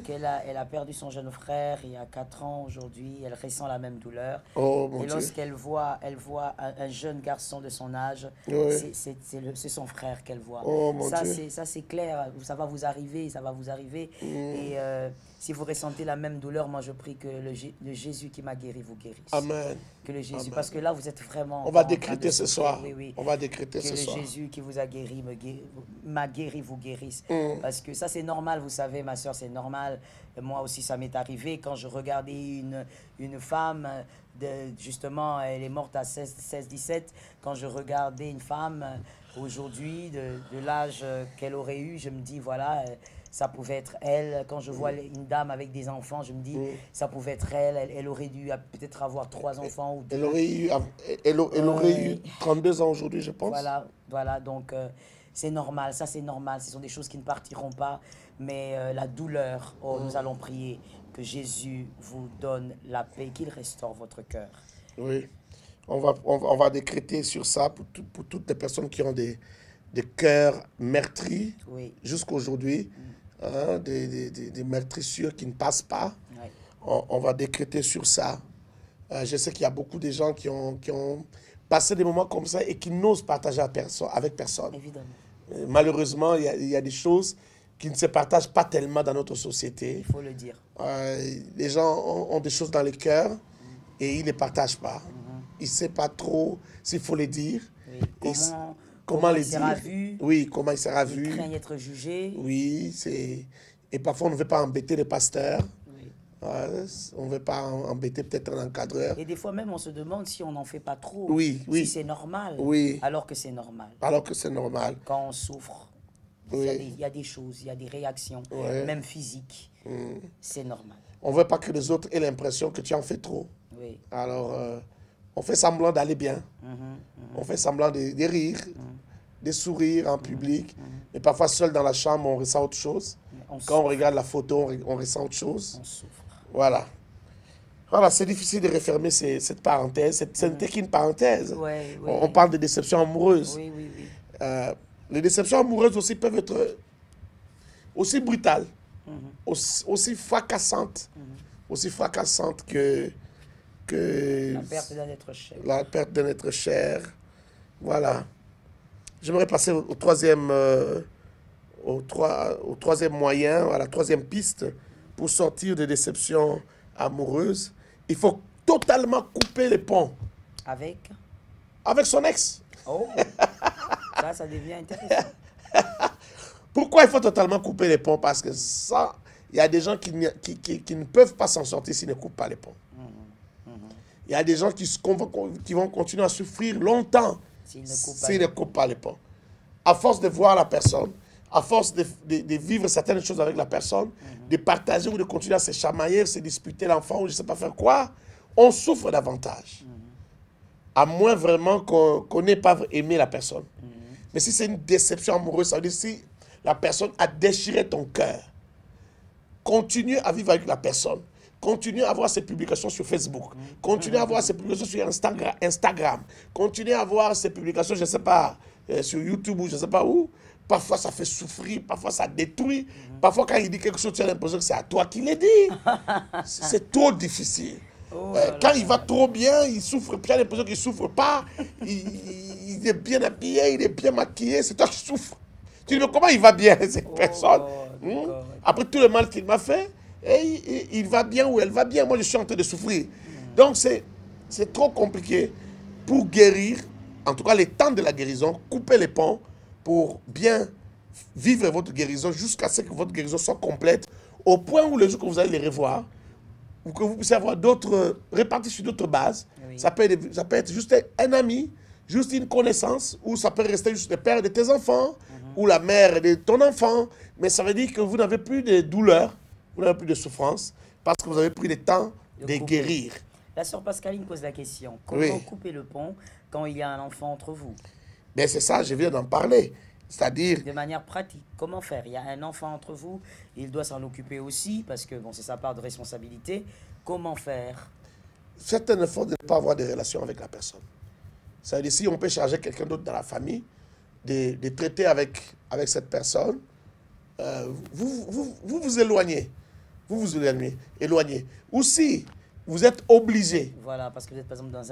qu'elle a perdu son jeune frère il y a 4 ans aujourd'hui. Elle ressent la même douleur. Oh, mon et Dieu. lorsqu'elle voit un jeune garçon de son âge, c'est son frère qu'elle voit. Oh, mon Dieu. Ça, c'est clair. Ça va vous arriver, Et si vous ressentez la même douleur, moi, je prie que le Jésus qui m'a guéri vous guérisse. Amen. Que le Jésus, Amen. parce que là, vous êtes vraiment... On va décréter ce soir. Oui. On va décréter ce soir. Que le Jésus qui vous a guéri, m'a guéri, vous guérisse. Parce que ça, c'est normal, vous savez, ma soeur, c'est normal. Moi aussi, ça m'est arrivé quand je regardais une femme, justement, elle est morte à 16-17. Quand je regardais une femme aujourd'hui, de l'âge qu'elle aurait eu, je me dis, voilà... ça pouvait être elle. Quand je vois une dame avec des enfants, je me dis, ça pouvait être elle. Elle aurait dû peut-être avoir 3 enfants ou 2. Elle aurait eu 32 ans aujourd'hui, je pense. Voilà. Donc, c'est normal. Ça, c'est normal. Ce sont des choses qui ne partiront pas. Mais la douleur, nous allons prier que Jésus vous donne la paix, qu'il restaure votre cœur. Oui. On va décréter sur ça pour toutes les personnes qui ont des cœurs meurtris jusqu'à aujourd'hui. Des meurtrissures qui ne passent pas. On va décréter sur ça. Je sais qu'il y a beaucoup de gens qui ont passé des moments comme ça et qui n'osent partager avec personne. Évidemment. Malheureusement, il y a des choses qui ne se partagent pas tellement dans notre société. Il faut le dire. Les gens ont des choses dans le cœur et ils ne les partagent pas. Ils ne savent pas trop s'il faut les dire. Oui. Comment les il sera vu. Oui, comment il sera vu. Il craint d'être jugé. Oui, et parfois on ne veut pas embêter les pasteurs. Oui. On ne veut pas embêter peut-être un encadreur. Et des fois même on se demande si on n'en fait pas trop. Oui. Si c'est normal. Oui. Alors que c'est normal. Quand on souffre, il y a des choses, il y a des réactions, même physiques. C'est normal. On ne veut pas que les autres aient l'impression que tu en fais trop. Oui. Alors, on fait semblant d'aller bien. On fait semblant de rire, de sourire en public. Mais parfois, seul dans la chambre, on ressent autre chose. Quand on regarde la photo, on ressent autre chose. On souffre. Voilà, c'est difficile de refermer cette parenthèse. Ce n'était qu'une parenthèse. On parle de déceptions amoureuses. Oui. Les déceptions amoureuses aussi peuvent être aussi brutales, aussi fracassantes. Aussi fracassantes que la perte d'un être cher. La perte d'un être cher. Voilà. J'aimerais passer au troisième moyen, à la troisième piste pour sortir des déceptions amoureuses. Il faut totalement couper les ponts. Avec son ex. Oh, ça devient intéressant. Pourquoi il faut totalement couper les ponts? Parce que ça, il y a des gens qui ne peuvent pas s'en sortir s'ils ne coupent pas les ponts. Il y a des gens qui vont continuer à souffrir longtemps s'ils ne coupent pas les ponts. À force de voir la personne, à force de vivre certaines choses avec la personne, de partager ou de continuer à se chamailler, se disputer l'enfant ou je ne sais pas faire quoi, on souffre davantage. À moins vraiment qu'on n'ait pas aimé la personne. Mais si c'est une déception amoureuse, ça veut dire si la personne a déchiré ton cœur, continue à vivre avec la personne. Continue à voir ses publications sur Facebook. Continue à voir ses publications sur Instagram. Continue à voir ses publications, je ne sais pas, sur YouTube ou je ne sais pas où. Parfois, ça fait souffrir. Parfois, ça détruit. Parfois, quand il dit quelque chose, tu as l'impression que c'est à toi qu'il l'a dit. C'est trop difficile. Quand il va trop bien, il souffre. Tu as l'impression qu'il ne souffre pas. Il est bien habillé, il est bien maquillé. C'est toi qui souffres. Tu dis, mais comment il va bien, cette personne? Après tout le mal qu'il m'a fait, et il va bien ou elle va bien. Moi, je suis en train de souffrir. Donc, c'est trop compliqué pour guérir. En tout cas, les temps de la guérison, couper les ponts pour bien vivre votre guérison jusqu'à ce que votre guérison soit complète, au point où le jour que vous allez les revoir, ou que vous puissiez avoir d'autres, répartis sur d'autres bases, ça peut être juste un ami, juste une connaissance, ou ça peut rester juste le père de tes enfants, ou la mère de ton enfant, mais ça veut dire que vous n'avez plus de douleur, vous n'avez plus de souffrance, parce que vous avez pris le temps de guérir. La sœur Pascaline pose la question, comment couper le pont quand il y a un enfant entre vous? Ben c'est ça, je viens d'en parler. C'est-à-dire... De manière pratique, comment faire? Il y a un enfant entre vous, il doit s'en occuper aussi, parce que bon, c'est sa part de responsabilité. Comment faire? Faites un effort de ne pas avoir de relation avec la personne. Ça veut dire, si on peut charger quelqu'un d'autre dans la famille, de traiter avec cette personne, vous éloignez. Vous vous éloignez. Ou si vous êtes obligé. Voilà, parce que vous êtes par exemple dans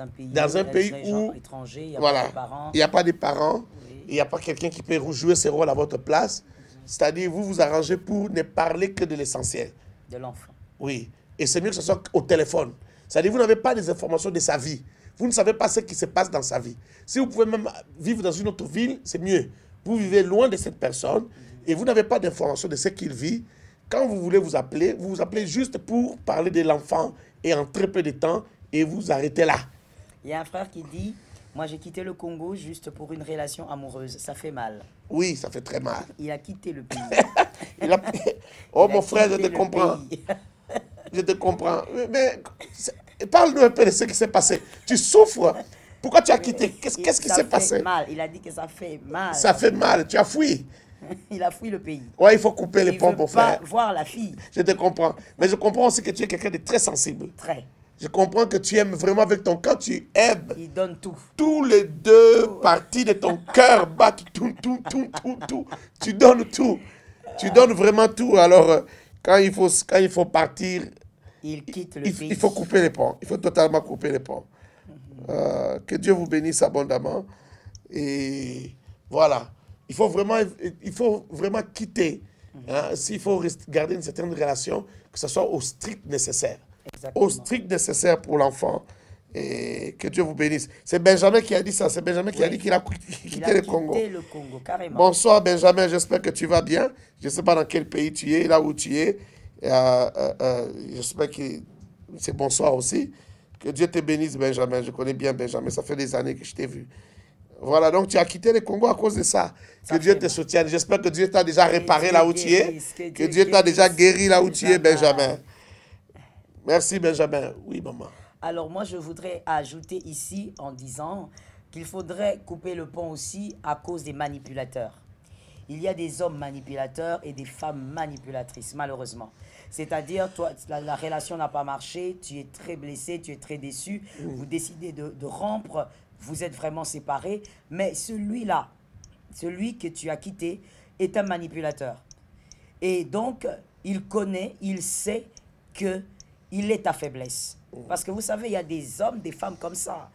un pays, où étranger, il n'y a voilà, pas de parents. Il n'y a pas de parents, il n'y a pas quelqu'un qui peut jouer ce rôle à votre place. C'est-à-dire, vous vous arrangez pour ne parler que de l'essentiel. De l'enfant. Oui. Et c'est mieux que ce soit au téléphone. C'est-à-dire, vous n'avez pas des informations de sa vie. Vous ne savez pas ce qui se passe dans sa vie. Si vous pouvez même vivre dans une autre ville, c'est mieux. Vous vivez loin de cette personne et vous n'avez pas d'informations de ce qu'il vit. Quand vous voulez vous appelez juste pour parler de l'enfant et en très peu de temps et vous arrêtez là. Il y a un frère qui dit, moi j'ai quitté le Congo juste pour une relation amoureuse. Ça fait mal. Oui, ça fait très mal. Il a quitté le pays. Oh mon frère, je te comprends. Je te comprends. Mais parle-nous un peu de ce qui s'est passé. Tu souffres. Pourquoi tu as quitté? Qu'est-ce qui s'est passé? Mal. Il a dit que ça fait mal. Ça fait mal. Tu as fui. Il a fui le pays. Oui, il faut couper les ponts, mon frère. Il ne veut pas voir la fille. Je te comprends. Mais je comprends aussi que tu es quelqu'un de très sensible. Très. Je comprends que tu aimes vraiment avec ton cœur. Tu aimes. Il donne tout. Tous les deux parties de ton cœur battent tout. Tu donnes tout. Tu donnes vraiment tout. Alors, quand il faut partir, il quitte le pays. Il faut couper les ponts. Il faut totalement couper les ponts. Que Dieu vous bénisse abondamment. Et voilà. Il faut vraiment quitter. S'il faut garder une certaine relation, que ce soit au strict nécessaire. Exactement. Au strict nécessaire pour l'enfant. Et que Dieu vous bénisse. C'est Benjamin qui a dit ça. C'est Benjamin qui a dit qu'il a quitté le Congo. Le Congo, carrément. Bonsoir Benjamin, j'espère que tu vas bien. Je ne sais pas dans quel pays tu es, là où tu es. J'espère que c'est bonsoir aussi. Que Dieu te bénisse Benjamin. Je connais bien Benjamin, ça fait des années que je t'ai vu. Voilà, donc tu as quitté le Congo à cause de ça. Que Dieu te soutienne. J'espère que Dieu t'a déjà réparé là où tu es. Que Dieu t'a déjà guéri là où tu es, Benjamin. Merci, Benjamin. Oui, maman. Alors, moi, je voudrais ajouter ici en disant qu'il faudrait couper le pont aussi à cause des manipulateurs. Il y a des hommes manipulateurs et des femmes manipulatrices, malheureusement. C'est-à-dire, toi, la relation n'a pas marché, tu es très blessé, tu es très déçu, vous décidez de rompre. Vous êtes vraiment séparés, mais celui-là, celui que tu as quitté, est un manipulateur. Et donc, il connaît, il sait qu'il est ta faiblesse. Parce que vous savez, il y a des hommes, des femmes comme ça.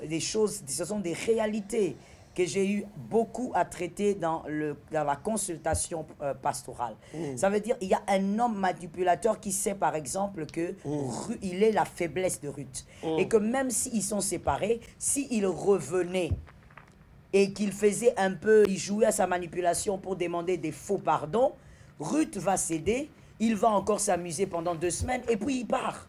Des choses, ce sont des réalités que j'ai eu beaucoup à traiter dans la consultation pastorale. Ça veut dire il y a un homme manipulateur qui sait par exemple qu'il est la faiblesse de Ruth. Et que même s'ils sont séparés, s'il revenait et qu'il faisait un peu, il jouait à sa manipulation pour demander des faux pardons, Ruth va céder il va encore s'amuser pendant 2 semaines et puis il part.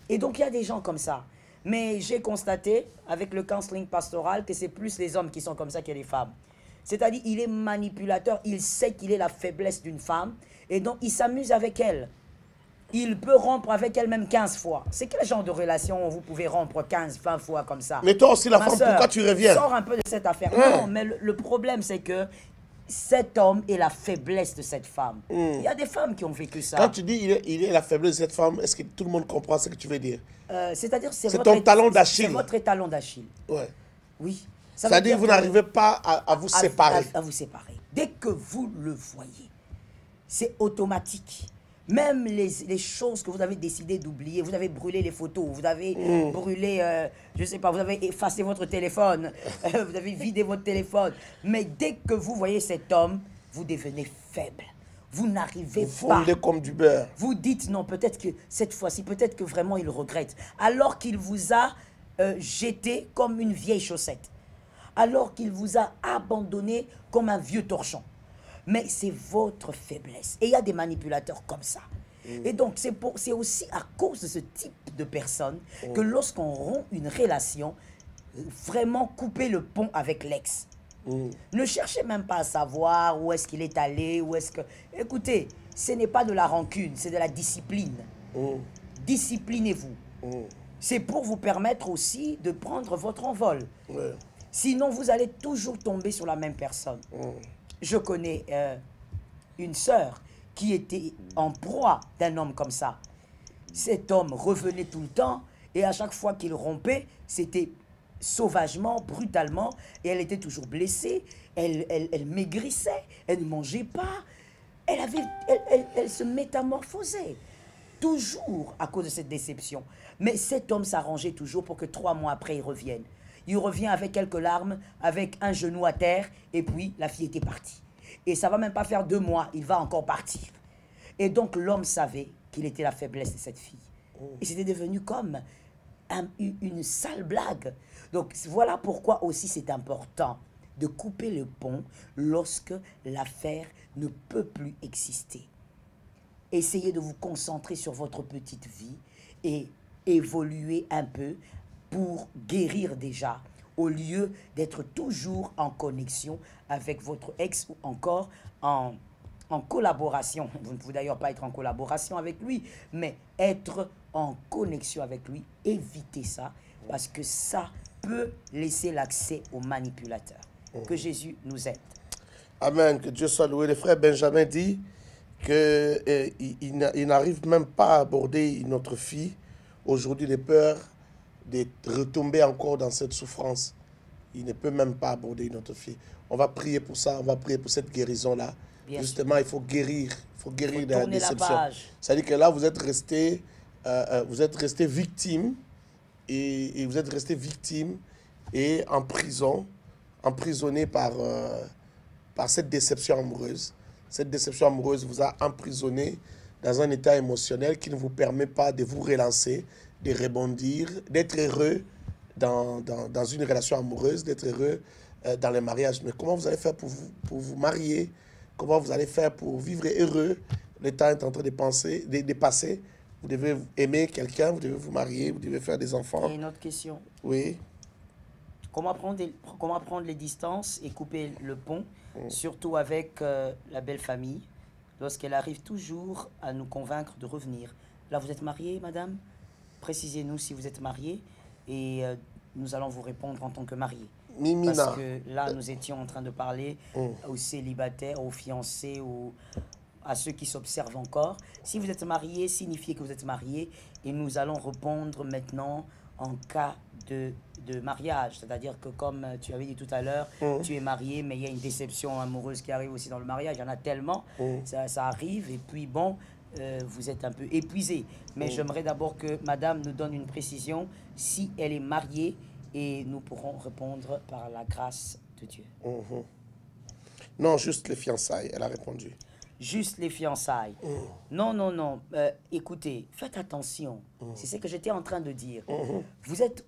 Et donc il y a des gens comme ça. Mais j'ai constaté avec le counseling pastoral que c'est plus les hommes qui sont comme ça que les femmes. C'est-à-dire il est manipulateur, il sait qu'il est la faiblesse d'une femme et donc il s'amuse avec elle. Il peut rompre avec elle même 15 fois. C'est quel genre de relation vous pouvez rompre 15, 20 fois comme ça? Mais toi aussi la femme, sœur, pourquoi tu reviens? Sors un peu de cette affaire. Non, mais le problème c'est que cet homme est la faiblesse de cette femme. Il y a des femmes qui ont vécu ça. Quand tu dis il est la faiblesse de cette femme, est-ce que tout le monde comprend ce que tu veux dire? C'est-à-dire c'est ton talon d'Achille. C'est votre talon d'Achille. Ouais. Oui. C'est-à-dire que vous n'arrivez pas à vous séparer. À vous séparer. Dès que vous le voyez, c'est automatique. Même les choses que vous avez décidé d'oublier, vous avez brûlé les photos, vous avez brûlé, je ne sais pas, vous avez effacé votre téléphone, vous avez vidé votre téléphone. Mais dès que vous voyez cet homme, vous devenez faible. Vous n'arrivez pas. Vous fondez comme du beurre. Vous dites non, peut-être que cette fois-ci, peut-être que vraiment il regrette. Alors qu'il vous a jeté comme une vieille chaussette. Alors qu'il vous a abandonné comme un vieux torchon. Mais c'est votre faiblesse. Et il y a des manipulateurs comme ça. Et donc, c'est aussi à cause de ce type de personnes que lorsqu'on rompt une relation, vraiment couper le pont avec l'ex. Ne cherchez même pas à savoir où est-ce qu'il est allé, où est-ce que... Écoutez, ce n'est pas de la rancune, c'est de la discipline. Disciplinez-vous. C'est pour vous permettre aussi de prendre votre envol. Sinon, vous allez toujours tomber sur la même personne. Je connais une sœur qui était en proie d'un homme comme ça. Cet homme revenait tout le temps et à chaque fois qu'il rompait, c'était sauvagement, brutalement, et elle était toujours blessée, elle maigrissait, elle ne mangeait pas, elle se métamorphosait, toujours à cause de cette déception. Mais cet homme s'arrangeait toujours pour que 3 mois après, il revienne. Il revient avec quelques larmes, avec un genou à terre, et puis la fille était partie. Et ça ne va même pas faire 2 mois, il va encore partir. Et donc l'homme savait qu'il était la faiblesse de cette fille. Et c'était devenu comme une sale blague. Donc voilà pourquoi aussi c'est important de couper le pont lorsque l'affaire ne peut plus exister. Essayez de vous concentrer sur votre petite vie et évoluer un peu pour guérir déjà, au lieu d'être toujours en connexion avec votre ex ou encore en collaboration. Vous ne pouvez d'ailleurs pas être en collaboration avec lui, mais être en connexion avec lui. Évitez ça, parce que ça peut laisser l'accès aux manipulateurs. Que Jésus nous aide. Amen, que Dieu soit loué. Le frère Benjamin dit qu'il n'arrive même pas à aborder notre fille aujourd'hui de peur de retomber encore dans cette souffrance. Il ne peut même pas aborder notre fille. On va prier pour ça, on va prier pour cette guérison-là. Justement, il faut guérir de la déception. C'est-à-dire que là, vous êtes resté victime et vous êtes resté victime et en prison, emprisonné par cette déception amoureuse. Cette déception amoureuse vous a emprisonné dans un état émotionnel qui ne vous permet pas de vous relancer, de rebondir, d'être heureux dans une relation amoureuse, d'être heureux dans le mariage. Mais comment vous allez faire pour vous marier? Comment vous allez faire pour vivre heureux? Le temps est en train de passer. Vous devez aimer quelqu'un, vous devez vous marier, vous devez faire des enfants. Et une autre question. Oui. Comment prendre les distances et couper le pont, surtout avec la belle famille, lorsqu'elle arrive toujours à nous convaincre de revenir. Là, vous êtes mariée, madame? Précisez-nous si vous êtes mariée et nous allons vous répondre en tant que mariée. Mimina. Parce que là, nous étions en train de parler aux célibataires, aux fiancés, à ceux qui s'observent encore. Si vous êtes marié, signifiez que vous êtes marié. Et nous allons répondre maintenant en cas de mariage. C'est-à-dire que comme tu avais dit tout à l'heure, tu es marié, mais il y a une déception amoureuse qui arrive aussi dans le mariage. Il y en a tellement, ça arrive. Et puis bon, vous êtes un peu épuisé. Mais j'aimerais d'abord que madame nous donne une précision si elle est mariée et nous pourrons répondre par la grâce de Dieu. Non, juste les fiançailles, elle a répondu. Juste les fiançailles. Non. Écoutez, faites attention. C'est ce que j'étais en train de dire. Vous êtes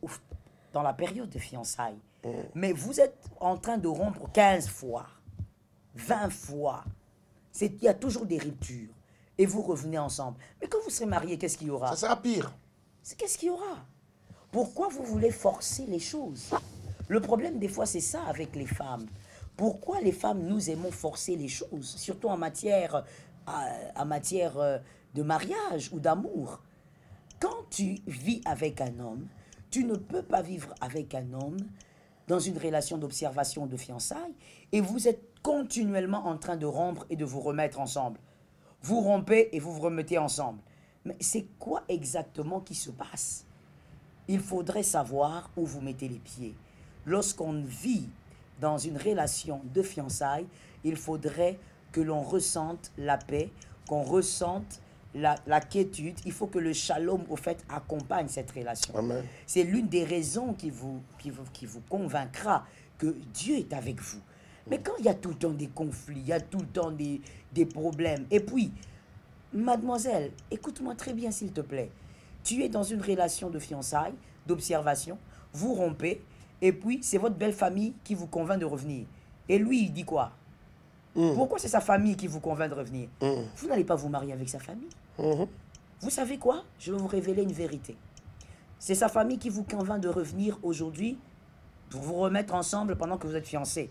dans la période de fiançailles, mais vous êtes en train de rompre 15 fois, 20 fois. Il y a toujours des ruptures. et vous revenez ensemble. Mais quand vous serez mariés, qu'est-ce qu'il y aura? Ça sera pire. Qu'est-ce qu'il y aura? Pourquoi vous voulez forcer les choses? Le problème des fois, c'est ça avec les femmes. Pourquoi les femmes, nous aimons forcer les choses, surtout en matière de mariage ou d'amour? Quand tu vis avec un homme, tu ne peux pas vivre avec un homme dans une relation d'observation de fiançailles et vous êtes continuellement en train de rompre et de vous remettre ensemble. Vous rompez et vous vous remettez ensemble. Mais c'est quoi exactement qui se passe? Il faudrait savoir où vous mettez les pieds. Lorsqu'on vit dans une relation de fiançailles, il faudrait que l'on ressente la paix, qu'on ressente la quiétude. Il faut que le shalom, au fait, accompagne cette relation. C'est l'une des raisons qui vous convaincra que Dieu est avec vous. Mais quand il y a tout le temps des conflits, il y a tout le temps des problèmes, et puis, mademoiselle, écoute-moi très bien s'il te plaît, tu es dans une relation de fiançailles, d'observation, vous rompez, et puis c'est votre belle famille qui vous convainc de revenir. Et lui, il dit quoi? Pourquoi c'est sa famille qui vous convainc de revenir? Vous n'allez pas vous marier avec sa famille. Vous savez quoi? Je vais vous révéler une vérité. C'est sa famille qui vous convainc de revenir aujourd'hui pour vous remettre ensemble pendant que vous êtes fiancés.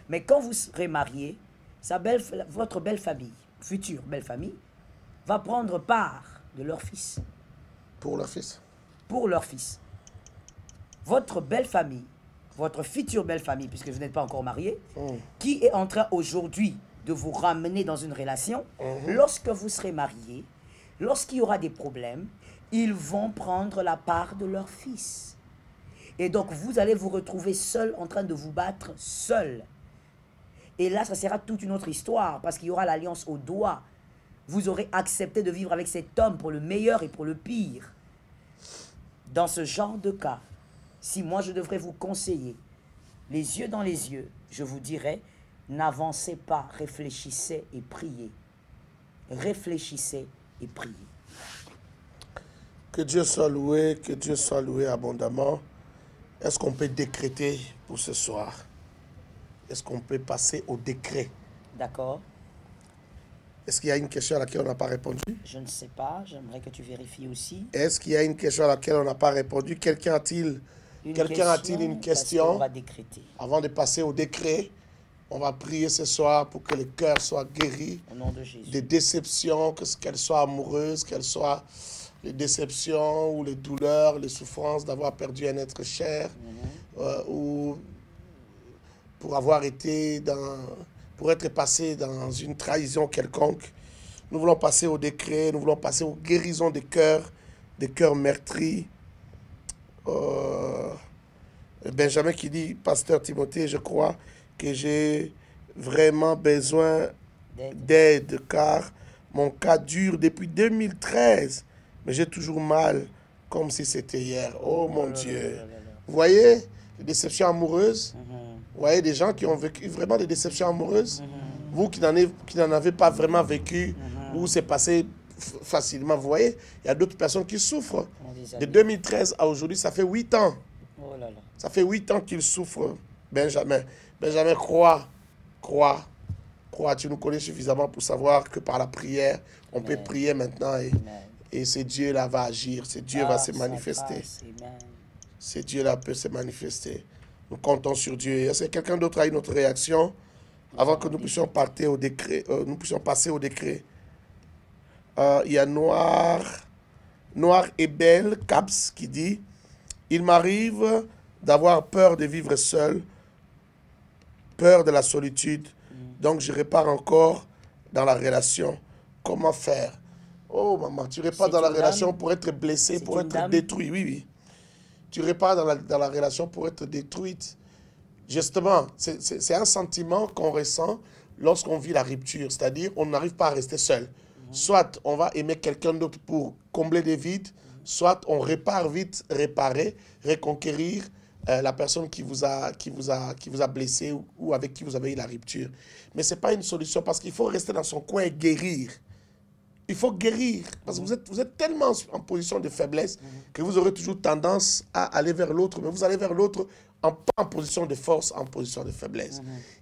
Mais quand vous serez mariés, votre belle famille, future belle famille, va prendre part de leur fils. Pour leur fils. Pour leur fils. Votre belle famille, votre future belle famille, puisque vous n'êtes pas encore mariés, qui est en train aujourd'hui de vous ramener dans une relation, lorsque vous serez mariés, lorsqu'il y aura des problèmes, ils vont prendre la part de leur fils. Et donc, vous allez vous retrouver seul, en train de vous battre seul. Et là, ça sera toute une autre histoire, parce qu'il y aura l'alliance au doigt. Vous aurez accepté de vivre avec cet homme pour le meilleur et pour le pire. Dans ce genre de cas, si moi je devrais vous conseiller, les yeux dans les yeux, je vous dirais, n'avancez pas, réfléchissez et priez. Réfléchissez et priez. Que Dieu soit loué abondamment. Est-ce qu'on peut décréter pour ce soir? Est-ce qu'on peut passer au décret? D'accord. Est-ce qu'il y a une question à laquelle on n'a pas répondu? Je ne sais pas, j'aimerais que tu vérifies aussi. Est-ce qu'il y a une question à laquelle on n'a pas répondu? Quelqu'un a-t-il une question? On va décréter. Avant de passer au décret, on va prier ce soir pour que les cœurs soient guéris. Au nom de Jésus. Des déceptions, qu'elles soient amoureuses, qu'elles soient les déceptions ou les douleurs, les souffrances d'avoir perdu un être cher, ou pour avoir été pour être passé dans une trahison quelconque. Nous voulons passer au décret, nous voulons passer aux guérisons des cœurs meurtris. Benjamin qui dit, Pasteur Timothée, je crois que j'ai vraiment besoin d'aide, car mon cas dure depuis 2013, mais j'ai toujours mal, comme si c'était hier. Oh mon Dieu. Vous voyez, les déceptions amoureuses. Vous voyez des gens qui ont vécu vraiment des déceptions amoureuses. Vous qui n'en avez pas vraiment vécu, où c'est passé facilement. Vous voyez, il y a d'autres personnes qui souffrent. De 2013 à aujourd'hui, ça fait 8 ans. Oh là là. Ça fait 8 ans qu'ils souffrent, Benjamin. Benjamin, crois. Tu nous connais suffisamment pour savoir que par la prière, on peut prier maintenant et ce Dieu-là va agir. Ce Dieu va se manifester. Ce Dieu-là peut se manifester. Nous comptons sur Dieu. Est-ce que quelqu'un d'autre a une autre réaction avant que nous puissions passer au décret? Il y a Noir et Belle Caps qui dit: il m'arrive d'avoir peur de vivre seul, peur de la solitude, donc je répare encore dans la relation. Comment faire? Oh maman, tu répares dans la relation pour être blessé, pour être détruit. Oui. Tu répares dans la relation pour être détruite. Justement, c'est un sentiment qu'on ressent lorsqu'on vit la rupture, c'est-à-dire on n'arrive pas à rester seul. Soit on va aimer quelqu'un d'autre pour combler des vides, soit on répare vite, reconquérir la personne qui vous a blessé ou avec qui vous avez eu la rupture. Mais ce n'est pas une solution parce qu'il faut rester dans son coin et guérir. Il faut guérir parce que vous êtes tellement en position de faiblesse que vous aurez toujours tendance à aller vers l'autre, mais vous allez vers l'autre pas en position de force, en position de faiblesse.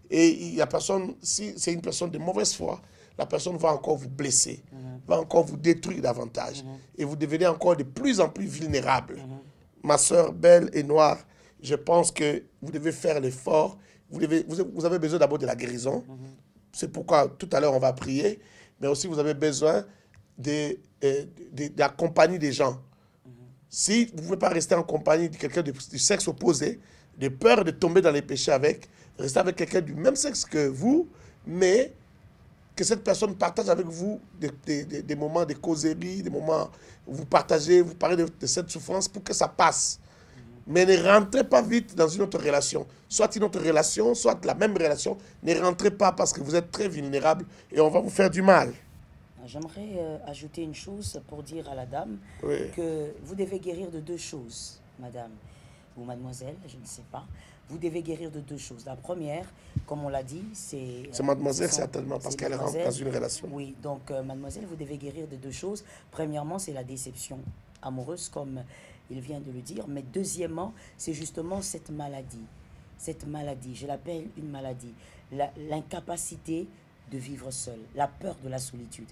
Et il y a personne, si c'est une personne de mauvaise foi, la personne va encore vous blesser, va encore vous détruire davantage. Et vous devenez encore de plus en plus vulnérable. Ma soeur belle et noire, je pense que vous devez faire l'effort. Vous avez besoin d'abord de la guérison. C'est pourquoi tout à l'heure on va prier. Mais aussi vous avez besoin de la compagnie des gens. Si vous ne pouvez pas rester en compagnie de quelqu'un du sexe opposé, de peur de tomber dans les péchés avec, restez avec quelqu'un du même sexe que vous, mais que cette personne partage avec vous des moments de causerie, des moments où vous partagez, vous parlez de cette souffrance pour que ça passe. Mais ne rentrez pas vite dans une autre relation. Soit une autre relation, soit la même relation. Ne rentrez pas parce que vous êtes très vulnérable et on va vous faire du mal. J'aimerais ajouter une chose pour dire à la dame que vous devez guérir de deux choses, madame ou mademoiselle, je ne sais pas. Vous devez guérir de deux choses. La première, comme on l'a dit, c'est... C'est mademoiselle certainement, parce qu'elle rentre dans une relation. Oui, donc mademoiselle, vous devez guérir de deux choses. Premièrement, c'est la déception amoureuse, comme il vient de le dire. Mais deuxièmement, c'est justement cette maladie. Cette maladie, je l'appelle une maladie. L'incapacité de vivre seul, la peur de la solitude.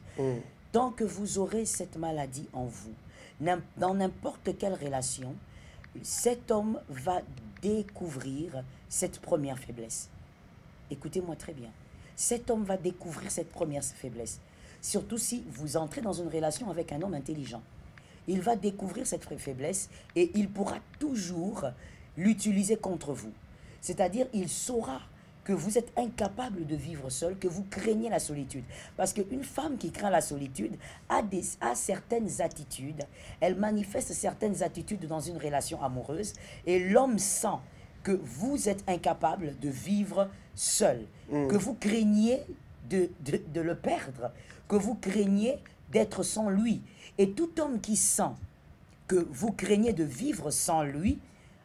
Tant que vous aurez cette maladie en vous, dans n'importe quelle relation, cet homme va découvrir cette première faiblesse. Écoutez-moi très bien. Cet homme va découvrir cette première faiblesse. Surtout si vous entrez dans une relation avec un homme intelligent. Il va découvrir cette faiblesse et il pourra toujours l'utiliser contre vous. C'est-à-dire, il saura que vous êtes incapable de vivre seul, que vous craignez la solitude. Parce qu'une femme qui craint la solitude a certaines attitudes, elle manifeste certaines attitudes dans une relation amoureuse, et l'homme sent que vous êtes incapable de vivre seul, que vous craignez de le perdre, que vous craignez d'être sans lui. Et tout homme qui sent que vous craignez de vivre sans lui,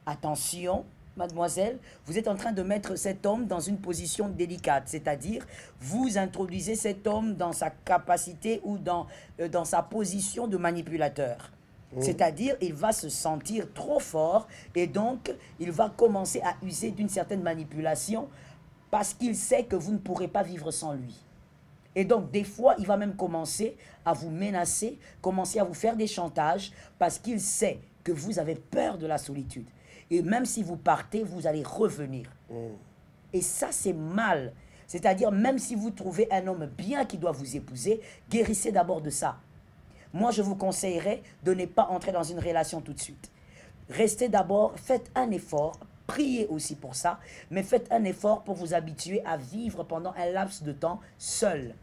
attention, mademoiselle, vous êtes en train de mettre cet homme dans une position délicate, c'est-à-dire vous introduisez cet homme dans sa capacité ou dans sa position de manipulateur. C'est-à-dire il va se sentir trop fort et donc il va commencer à user d'une certaine manipulation parce qu'il sait que vous ne pourrez pas vivre sans lui. Et donc, des fois, il va même commencer à vous menacer, commencer à vous faire des chantages parce qu'il sait que vous avez peur de la solitude. Et même si vous partez, vous allez revenir. Et ça, c'est mal. C'est-à-dire, même si vous trouvez un homme bien qui doit vous épouser, guérissez d'abord de ça. Moi, je vous conseillerais de ne pas entrer dans une relation tout de suite. Restez d'abord, faites un effort, priez aussi pour ça, mais faites un effort pour vous habituer à vivre pendant un laps de temps seul.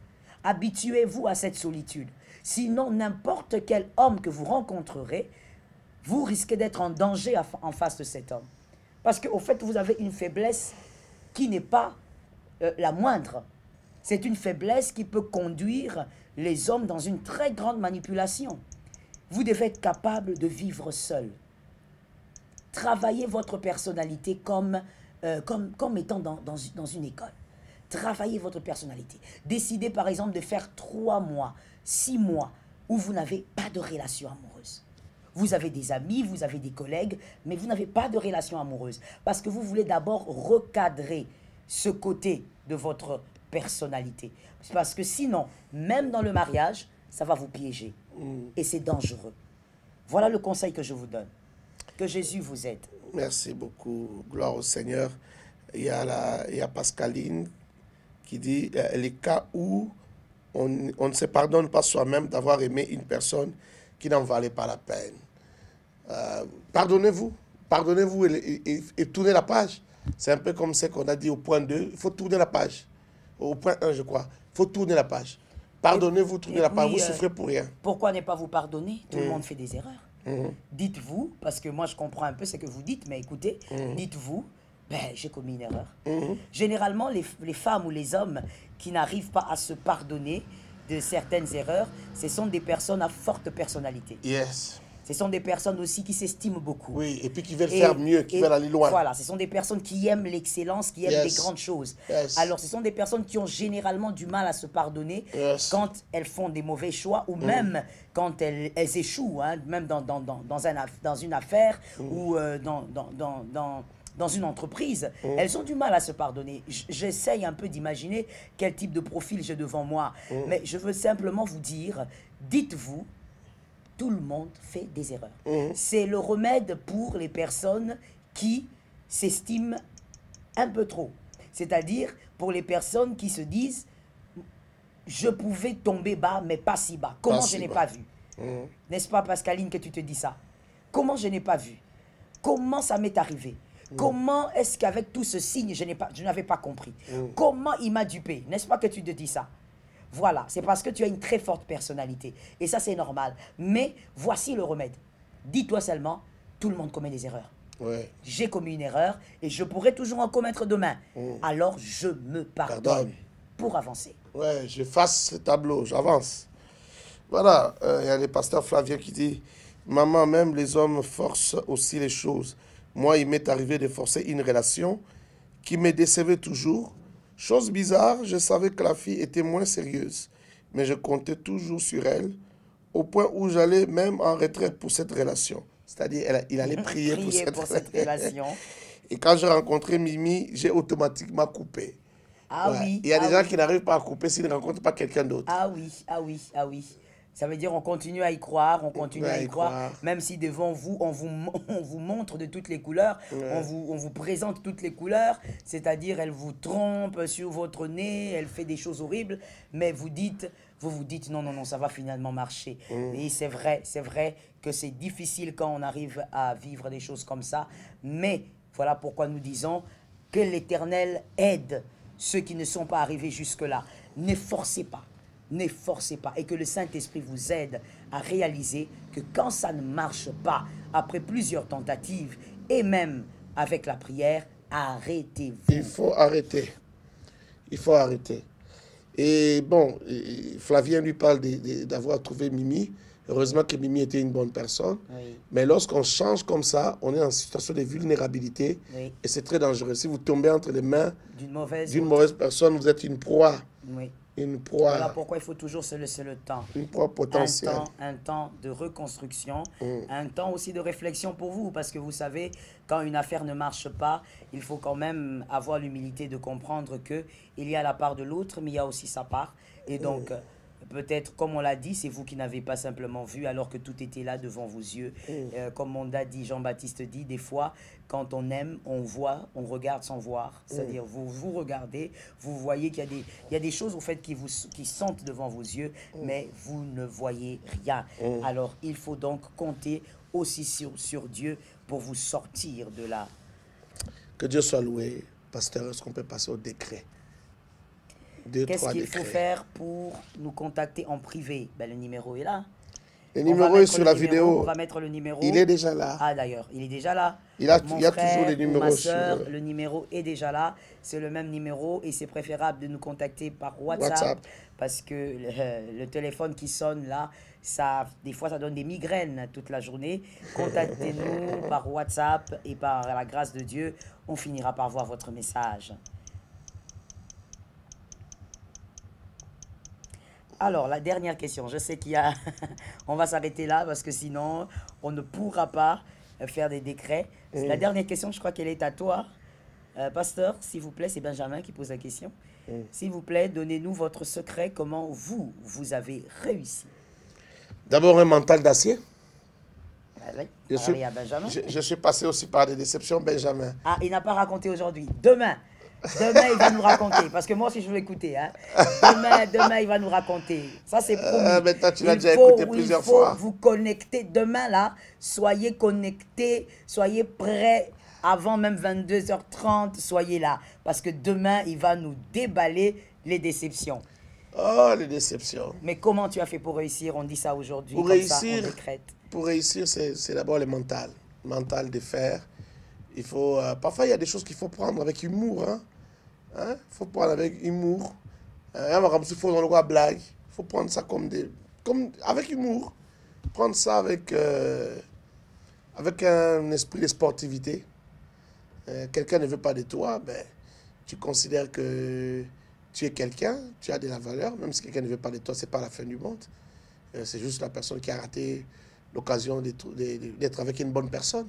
Habituez-vous à cette solitude. Sinon, n'importe quel homme que vous rencontrerez, vous risquez d'être en danger en face de cet homme. Parce qu'au fait, vous avez une faiblesse qui n'est pas la moindre. C'est une faiblesse qui peut conduire les hommes dans une très grande manipulation. Vous devez être capable de vivre seul. Travaillez votre personnalité comme étant dans une école. Travaillez votre personnalité. Décidez par exemple de faire 3 mois, 6 mois où vous n'avez pas de relation amoureuse. Vous avez des amis, vous avez des collègues, mais vous n'avez pas de relation amoureuse. Parce que vous voulez d'abord recadrer ce côté de votre personnalité. Parce que sinon, même dans le mariage, ça va vous piéger. Et c'est dangereux. Voilà le conseil que je vous donne. Que Jésus vous aide. Merci beaucoup. Gloire au Seigneur. Il y a Pascaline qui dit les cas où on ne se pardonne pas soi-même d'avoir aimé une personne qui n'en valait pas la peine. Pardonnez-vous. Pardonnez-vous et tournez la page. C'est un peu comme ce qu'on a dit au point 2. Il faut tourner la page. Au point 1, je crois. Il faut tourner la page. Pardonnez-vous, tournez la page. Vous souffrez pour rien. Pourquoi ne pas vous pardonner? Tout le monde fait des erreurs. Dites-vous, parce que moi je comprends un peu ce que vous dites, mais écoutez, dites-vous, j'ai commis une erreur. Généralement, les femmes ou les hommes qui n'arrivent pas à se pardonner de certaines erreurs, ce sont des personnes à forte personnalité. Yes. Ce sont des personnes aussi qui s'estiment beaucoup. Oui, et puis qui veulent faire mieux, qui veulent aller loin. Voilà, ce sont des personnes qui aiment l'excellence, qui aiment les grandes choses. Alors, ce sont des personnes qui ont généralement du mal à se pardonner quand elles font des mauvais choix ou même quand elles échouent, hein, même dans une affaire ou dans une entreprise, elles ont du mal à se pardonner. J'essaye un peu d'imaginer quel type de profil j'ai devant moi. Mais je veux simplement vous dire, dites-vous, tout le monde fait des erreurs. C'est le remède pour les personnes qui s'estiment un peu trop. C'est-à-dire pour les personnes qui se disent « Je pouvais tomber bas, mais pas si bas. Comment je n'ai pas vu ?» N'est-ce pas, Pascaline, que tu te dis ça? Comment je n'ai pas vu? Comment ça m'est arrivé? Comment est-ce qu'avec tout ce signe, je n'avais pas compris? Comment il m'a dupé? N'est-ce pas que tu te dis ça? Voilà, c'est parce que tu as une très forte personnalité. Et ça, c'est normal. Mais voici le remède. Dis-toi seulement, tout le monde commet des erreurs. Ouais. J'ai commis une erreur et je pourrais toujours en commettre demain. Alors, je me pardonne pour avancer. Ouais, j'efface ce tableau, j'avance. Voilà, il y a le pasteur Flavien qui dit « Maman, même les hommes forcent aussi les choses. Moi, il m'est arrivé de forcer une relation qui me décevait toujours. Chose bizarre, je savais que la fille était moins sérieuse, mais je comptais toujours sur elle, au point où j'allais même en retraite pour cette relation. » C'est-à-dire, il allait prier pour cette relation. Et quand j'ai rencontré Mimi, j'ai automatiquement coupé. Ah ouais. oui. Il y a des gens qui n'arrivent pas à couper s'ils ne rencontrent pas quelqu'un d'autre. Ah oui, ah oui, ah oui. Ça veut dire on continue à y croire, on continue à y croire, même si devant vous, on vous montre de toutes les couleurs, on vous présente toutes les couleurs, c'est-à-dire elle vous trompe sur votre nez, elle fait des choses horribles, mais vous vous dites non, non, non, ça va finalement marcher. Et c'est vrai que c'est difficile quand on arrive à vivre des choses comme ça, mais voilà pourquoi nous disons que l'Éternel aide ceux qui ne sont pas arrivés jusque-là. Ne forcez pas. Ne forcez pas et que le Saint-Esprit vous aide à réaliser que quand ça ne marche pas, après plusieurs tentatives et même avec la prière, arrêtez-vous. Il faut arrêter. Il faut arrêter. Et bon, Flavien lui parle d'avoir trouvé Mimi. Heureusement que Mimi était une bonne personne. Oui. Mais lorsqu'on change comme ça, on est en situation de vulnérabilité. Oui. Et c'est très dangereux. Si vous tombez entre les mains d'une mauvaise personne, vous êtes une proie. Oui. Une proie. Voilà pourquoi il faut toujours se laisser le temps. Une proie potentielle. Un temps de reconstruction, un temps aussi de réflexion pour vous. Parce que vous savez, quand une affaire ne marche pas, il faut quand même avoir l'humilité de comprendre qu'il y a la part de l'autre, mais il y a aussi sa part. Et donc, peut-être, comme on l'a dit, c'est vous qui n'avez pas simplement vu alors que tout était là devant vos yeux. Comme on a dit, Jean-Baptiste dit, des fois, quand on aime, on voit, on regarde sans voir. C'est-à-dire, vous regardez, vous voyez qu'il y a des choses au fait qui sont devant vos yeux, mais vous ne voyez rien. Alors, il faut donc compter aussi sur Dieu pour vous sortir de là. Que Dieu soit loué. Pasteur, est-ce qu'on peut passer au décret? Qu'est-ce qu'il faut faire pour nous contacter en privé? Ben, le numéro est là. Le numéro est sur la vidéo. On va mettre le numéro. Il est déjà là. Ah d'ailleurs, il est déjà là. Il y a Mon toujours frère les numéros. Ma soeur, le numéro est déjà là. C'est le même numéro et c'est préférable de nous contacter par WhatsApp. Parce que le téléphone qui sonne là, des fois ça donne des migraines toute la journée. Contactez-nous par WhatsApp et par la grâce de Dieu, on finira par voir votre message. Alors, la dernière question. Je sais qu'il y a... On va s'arrêter là parce que sinon, on ne pourra pas faire des décrets. La dernière question, je crois qu'elle est à toi. Pasteur, s'il vous plaît, c'est Benjamin qui pose la question. S'il vous plaît, donnez-nous votre secret. Comment vous avez réussi? D'abord, un mental d'acier. Oui. Je suis passé aussi par des déceptions, Benjamin. Ah, il n'a pas raconté aujourd'hui. Demain, il va nous raconter. Parce que moi aussi, je veux l'écouter. Hein. Demain, il va nous raconter. Ça, c'est promis. Mais toi, tu l'as déjà écouté plusieurs fois. Il faut vous connecter. Demain, là, soyez connectés. Soyez prêts. Avant même 22h30, soyez là. Parce que demain, il va nous déballer les déceptions. Oh, les déceptions. Mais comment tu as fait pour réussir? On dit ça aujourd'hui. Pour réussir, c'est d'abord le mental. Mental de faire. Il faut, parfois, il y a des choses qu'il faut prendre avec humour. Il faut prendre avec humour. Il faut dans le roi blague. Il faut prendre ça avec humour. Prendre ça avec un esprit de sportivité. Quelqu'un ne veut pas de toi, ben, tu considères que tu es quelqu'un, tu as de la valeur. Même si quelqu'un ne veut pas de toi, ce n'est pas la fin du monde. C'est juste la personne qui a raté l'occasion d'être avec une bonne personne.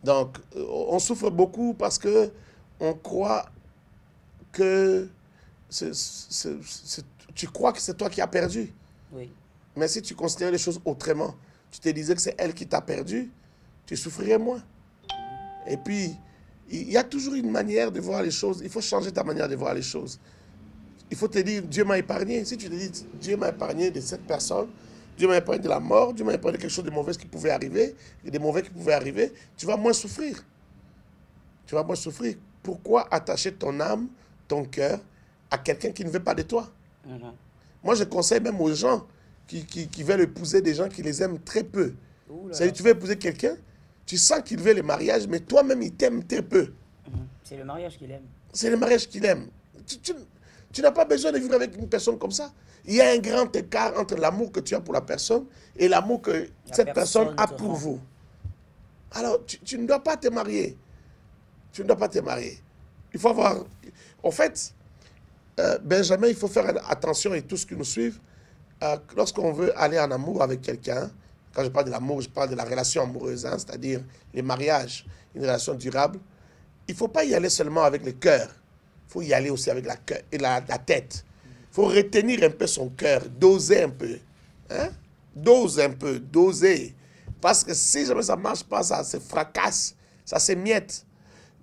Donc, on souffre beaucoup parce que on croit que tu crois que c'est toi qui as perdu. Oui. Mais si tu considères les choses autrement, tu te disais que c'est elle qui t'a perdu, tu souffrirais moins. Et puis, il y a toujours une manière de voir les choses. Il faut changer ta manière de voir les choses. Il faut te dire, Dieu m'a épargné. Si tu te dis, Dieu m'a épargné de cette personne, Dieu m'a épargné de la mort, Dieu m'a épargné de quelque chose de mauvais qui pouvait arriver, des mauvais qui pouvaient arriver, tu vas moins souffrir. Tu vas moins souffrir. Pourquoi attacher ton âme, ton cœur, à quelqu'un qui ne veut pas de toi? Moi, je conseille même aux gens qui veulent épouser des gens qui les aiment très peu. C'est-à-dire, tu veux épouser quelqu'un, tu sens qu'il veut le mariage, mais toi-même, il t'aime très peu. C'est le mariage qu'il aime. C'est le mariage qu'il aime. Tu n'as pas besoin de vivre avec une personne comme ça. Il y a un grand écart entre l'amour que tu as pour la personne et l'amour que cette personne a pour vous. Alors, tu ne dois pas te marier. Tu ne dois pas te marier. Il faut avoir... En fait, Benjamin, il faut faire attention, et tous qui nous suivent, lorsqu'on veut aller en amour avec quelqu'un, quand je parle de l'amour, je parle de la relation amoureuse, hein, c'est-à-dire les mariages, une relation durable, il ne faut pas y aller seulement avec le cœur. Il faut y aller aussi avec la tête. Il faut retenir un peu son cœur, doser un peu. Hein? Dose un peu, doser. Parce que si jamais ça ne marche pas, ça se fracasse, ça s'émiette.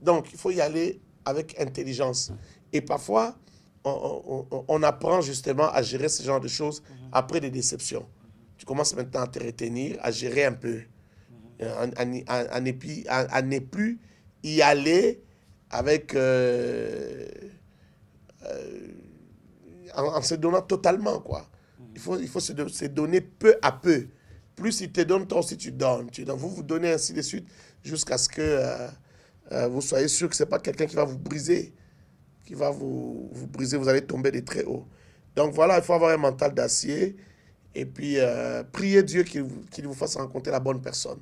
Donc, il faut y aller avec intelligence. Et parfois, on apprend justement à gérer ce genre de choses après des déceptions. Tu commences maintenant à te retenir, à gérer un peu. À ne plus y aller avec... en se donnant totalement, quoi. Il faut se donner peu à peu. Plus il te donne, toi aussi tu donnes. Vous vous donnez ainsi de suite jusqu'à ce que vous soyez sûr que ce n'est pas quelqu'un qui va vous briser. Qui va vous briser, vous allez tomber de très haut. Donc voilà, il faut avoir un mental d'acier et puis prier Dieu qu'il vous fasse rencontrer la bonne personne.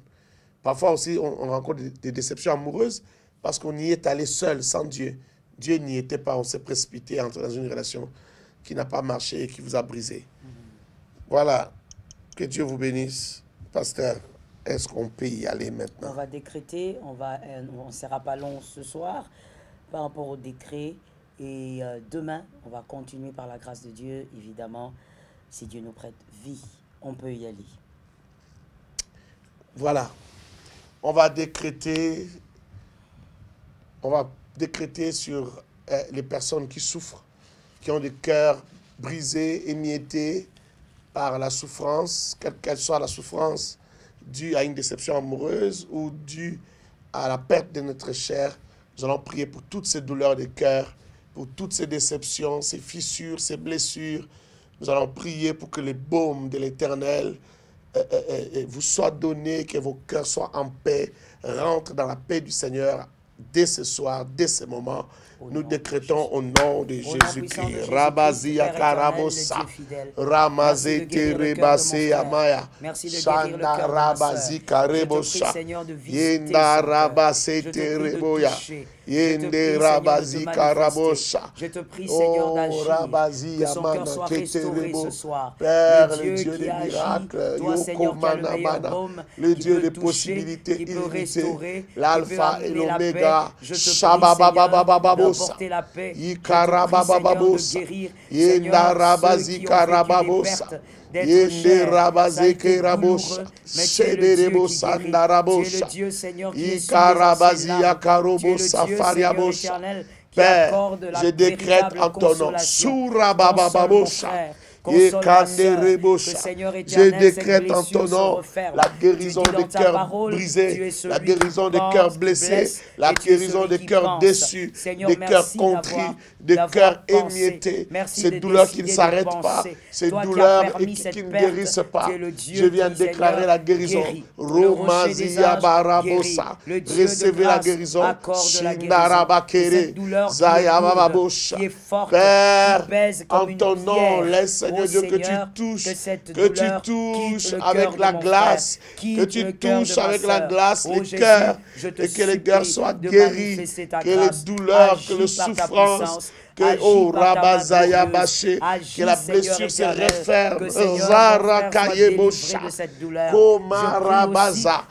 Parfois aussi, on rencontre des déceptions amoureuses parce qu'on y est allé seul, sans Dieu. Dieu n'y était pas, on s'est précipité dans une relation qui n'a pas marché et qui vous a brisé. Voilà, que Dieu vous bénisse. Pasteur, est-ce qu'on peut y aller maintenant? On va décréter, on ne sera pas long ce soir par rapport au décret. Et demain, on va continuer par la grâce de Dieu, évidemment. Si Dieu nous prête vie, on peut y aller. Voilà. On va décréter sur les personnes qui souffrent, qui ont des cœurs brisés, émiettés par la souffrance, quelle qu'elle soit la souffrance due à une déception amoureuse ou due à la perte de notre chair. Nous allons prier pour toutes ces douleurs de cœur, pour toutes ces déceptions, ces fissures, ces blessures. Nous allons prier pour que les baumes de l'Éternel vous soient donnés, que vos cœurs soient en paix, rentrent dans la paix du Seigneur dès ce soir, dès ce moment. Nous décrétons au nom de Jésus-Christ. Rabazia Karabosa, Ramazete Rebase Amaya, Shanda Rabazi Karebosa, Yenda Rabasete Reboya, Yende Rabazi Karabosa. Je te prie, Seigneur d'agir, que son cœur soit restauré ce soir. Père, le Dieu des miracles, le Dieu des possibilités illimitées, l'alpha et l'oméga, Shababababababo. Porter la paix, Ikarabababosa, Yenda Rabazi Karababosa, Yende Rabazi Karabosa, Sederebosa Ndarabosa, Ikarabazi Akarobosa Fariabosa. Père, je décrète en ton nom, Surabababosa. Je décrète en ton nom la guérison des cœurs brisés, la guérison des cœurs blessés, la guérison des cœurs déçus, des cœurs contrits, des cœurs émiettés. Ces douleurs qui ne s'arrêtent pas, ces douleurs qui ne guérissent pas. Je viens déclarer la guérison. Romazia Barabosa. Recevez la guérison. Shindarabakere. Zayabababosha. Père, en ton nom, laisse Seigneur Dieu, que tu touches, avec la glace, que tu touches avec la glace les cœurs, et que les cœurs soient guéris, que les douleurs, que les souffrances, que oh Rabazaya Baché, que la blessure se referme, Zara Kayebosha, Komarabaza,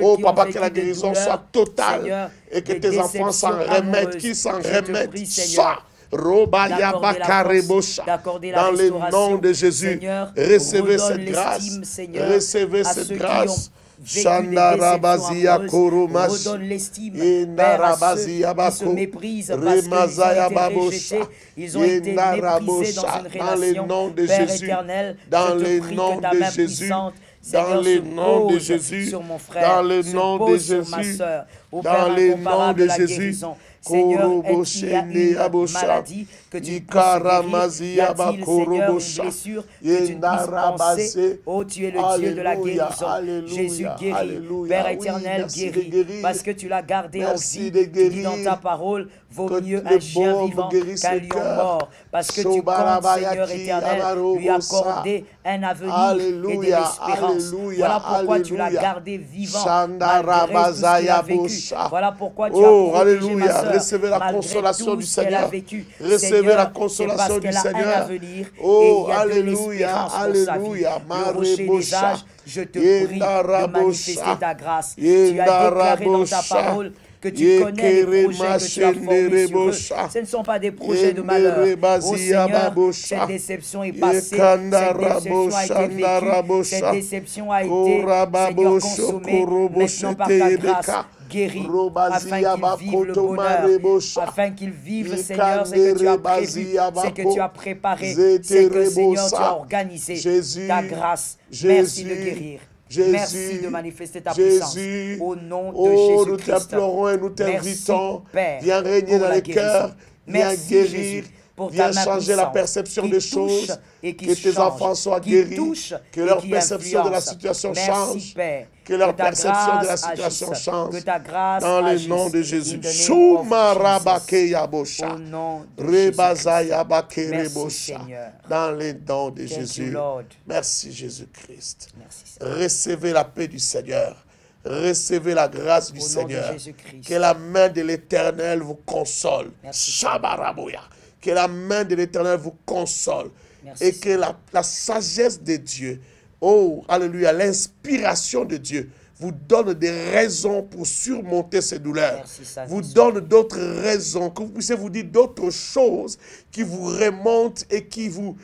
oh Papa, que la guérison soit totale et que tes enfants s'en remettent, qu'ils s'en remettent, ça. Robaya Bakarebosha, dans le nom de Jésus, recevez cette grâce, recevez cette grâce. Shandarabazia Koromash, redonne l'estime, Père, à ceux qui se méprisent parce qu'ils ont été rejetés, ils ont été méprisés dans une relation. Père éternel, je te prie que ta main puissante, dans le nom de Jésus, sur mon frère, dans le nom de sur ma Jésus, soeur, au dans Père le nom incomparable de la Jésus. guérison. Seigneur, est-il y a une maladie que tu puisses guérir? Y a-t-il, Seigneur, une blessure que tu ne puisses penser? Oh, tu es le Dieu de la guérison. Jésus guérit. Père éternel, guérit. Parce que tu l'as gardé en vie. Tu dis dans ta parole, vaut mieux un chien vivant qu'un lion mort. Parce que tu comptes, Seigneur éternel, lui accorder un avenir et de l'espérance. Voilà pourquoi tu l'as gardé vivant malgré tout ce qu'il a vécu. Voilà pourquoi tu as protégé ma soeur. Recevez la consolation du Seigneur. Recevez la consolation du Seigneur. Oh, alléluia, alléluia. Le rocher des âges, je te prie de manifester ta grâce. Tu as déclaré dans ta parole que tu connais les projets que tu as formés sur eux. Ce ne sont pas des projets de malheur. Oh Seigneur, cette déception est passée. Cette déception a été vécue. Cette déception a été, Seigneur, consommée. Maintenant par ta grâce, guéris, afin qu'ils vivent le bonheur, afin qu'ils vivent, Seigneur, ce que tu as prévu, ce que tu as préparé, ce que, Seigneur, tu as organisé. Ta grâce, merci de guérir. Merci de manifester ta puissance. Au nom de Jésus-Christ. Nous t'implorons et nous t'invitons. Viens régner dans les cœurs. Viens guérir. Viens changer la perception des choses. Que tes enfants soient guéris. Que leur perception de la situation change. Que leur perception de la situation change. Dans le nom de Jésus. Dans le nom de Jésus. Merci Jésus-Christ. Recevez la paix du Seigneur. Recevez la grâce du Seigneur. Que la main de l'Éternel vous console. Shabaraboya. Que la main de l'Éternel vous console. Et que la sagesse de Dieu, oh, alléluia, l'inspiration de Dieu vous donne des raisons pour surmonter ces douleurs. Vous donne d'autres raisons, que vous puissiez vous dire d'autres choses qui vous remontent et qui vous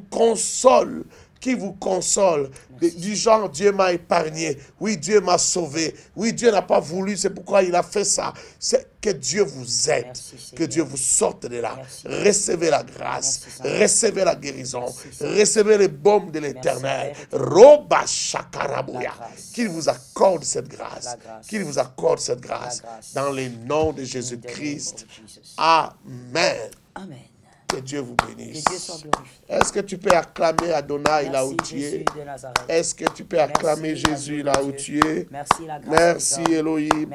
consolent. Qui vous console, du genre Dieu m'a épargné, oui Dieu m'a sauvé, oui Dieu n'a pas voulu, c'est pourquoi il a fait ça. C'est que Dieu vous aide, que Dieu vous sorte de là. Recevez la grâce, recevez la guérison, recevez les baumes de l'Éternel. Roba Shakarabouya, qu'il vous accorde cette grâce, qu'il vous accorde cette grâce dans le nom de Jésus-Christ. Amen. Amen. Que Dieu vous bénisse. Est-ce que tu peux acclamer Adonai là où tu es? Est-ce que tu peux acclamer Jésus là où tu es? Merci Elohim.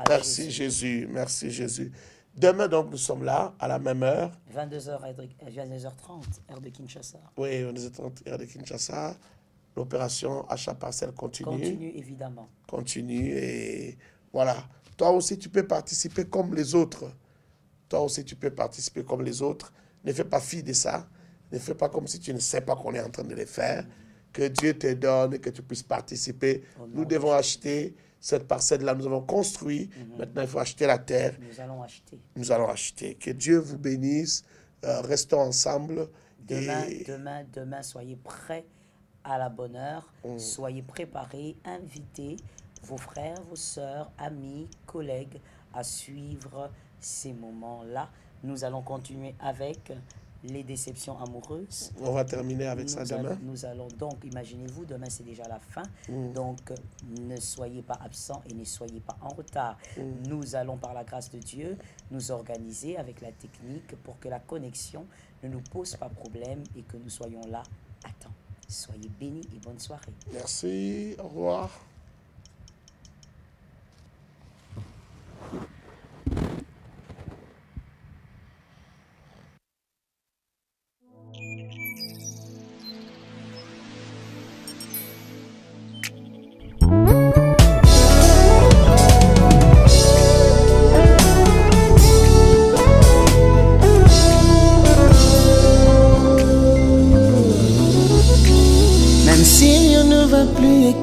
Merci Jésus. Merci Jésus. Demain donc nous sommes là à la même heure. 22h30, heure de Kinshasa. Oui, 22h30, heure de Kinshasa. L'opération achat parcelle continue. Continue évidemment. Continue et voilà. Toi aussi tu peux participer comme les autres. Toi aussi, tu peux participer comme les autres. Ne fais pas fi de ça. Ne fais pas comme si tu ne sais pas qu'on est en train de le faire. Que Dieu te donne et que tu puisses participer. Nous devons acheter cette parcelle-là. Nous avons construit. Maintenant, il faut acheter la terre. Nous allons acheter. Nous allons acheter. Que Dieu vous bénisse. Restons ensemble. Demain, soyez prêts à la bonne heure. Soyez préparés, invitez vos frères, vos sœurs, amis, collègues à suivre ces moments-là. Nous allons continuer avec les déceptions amoureuses. On va terminer avec ça demain. Nous allons donc, imaginez-vous, demain c'est déjà la fin. Donc, ne soyez pas absents et ne soyez pas en retard. Nous allons, par la grâce de Dieu, nous organiser avec la technique pour que la connexion ne nous pose pas problème et que nous soyons là à temps. Soyez bénis et bonne soirée. Merci. Au revoir.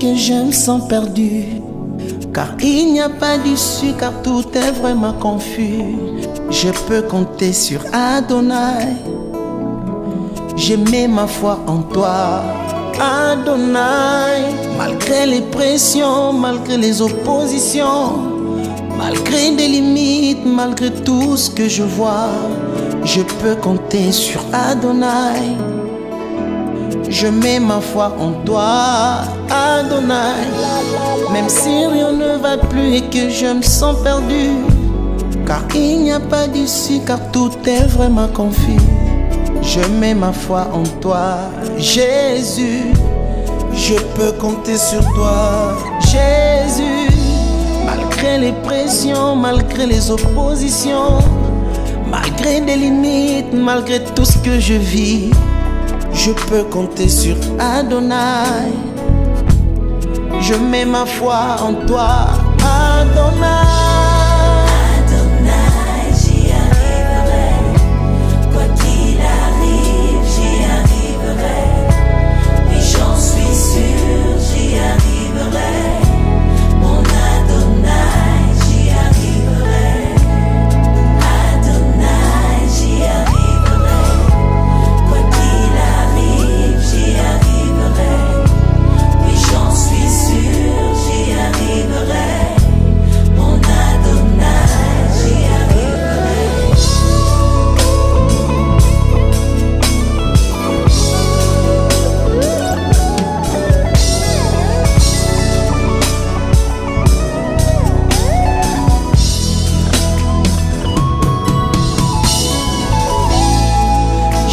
que je me sens perdu. Car il n'y a pas d'issue, car tout est vraiment confus. Je peux compter sur Adonai. J'ai mis ma foi en toi, Adonai. Malgré les pressions, malgré les oppositions, malgré des limites, malgré tout ce que je vois, je peux compter sur Adonai. Je mets ma foi en toi, Adonai. Même si rien ne va plus et que je me sens perdu, car il n'y a pas d'issue, car tout est vraiment confus. Je mets ma foi en toi, Jésus. Je peux compter sur toi, Jésus. Malgré les pressions, malgré les oppositions, malgré des limites, malgré tout ce que je vis, je peux compter sur Adonai. Je mets ma foi en toi, Adonai. Adonai, j'y arriverai. Quoi qu'il arrive, j'y arriverai. Oui, j'en suis sûr, j'y arriverai. Mon Adonai, j'y arriverai. Adonai, j'y arriverai. Quoi qu'il arrive, j'y arriverai. Oui, j'en suis sûr, j'y arriverai. Mon Adonai, j'y arriverai.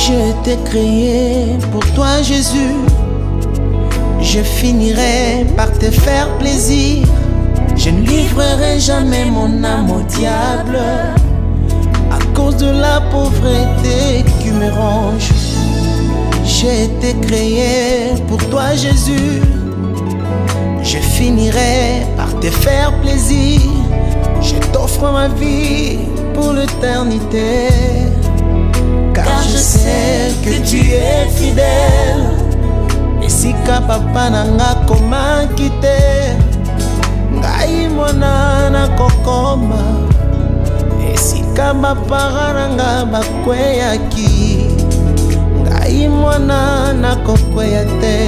Je t'ai créé pour toi, Jésus. Je finirai par te faire plaisir. Je ne livrerai jamais mon âme au diable à cause de la pauvreté qui me ronge. J'ai été créé pour toi, Jésus. Je finirai par te faire plaisir. Je t'offre ma vie pour l'éternité, car je sais que tu es fidèle. Esika papa nanga koma kite, ngai mwana na kokoma. Esika bapara nanga bakweyaki, ngai mwana na kokweya te.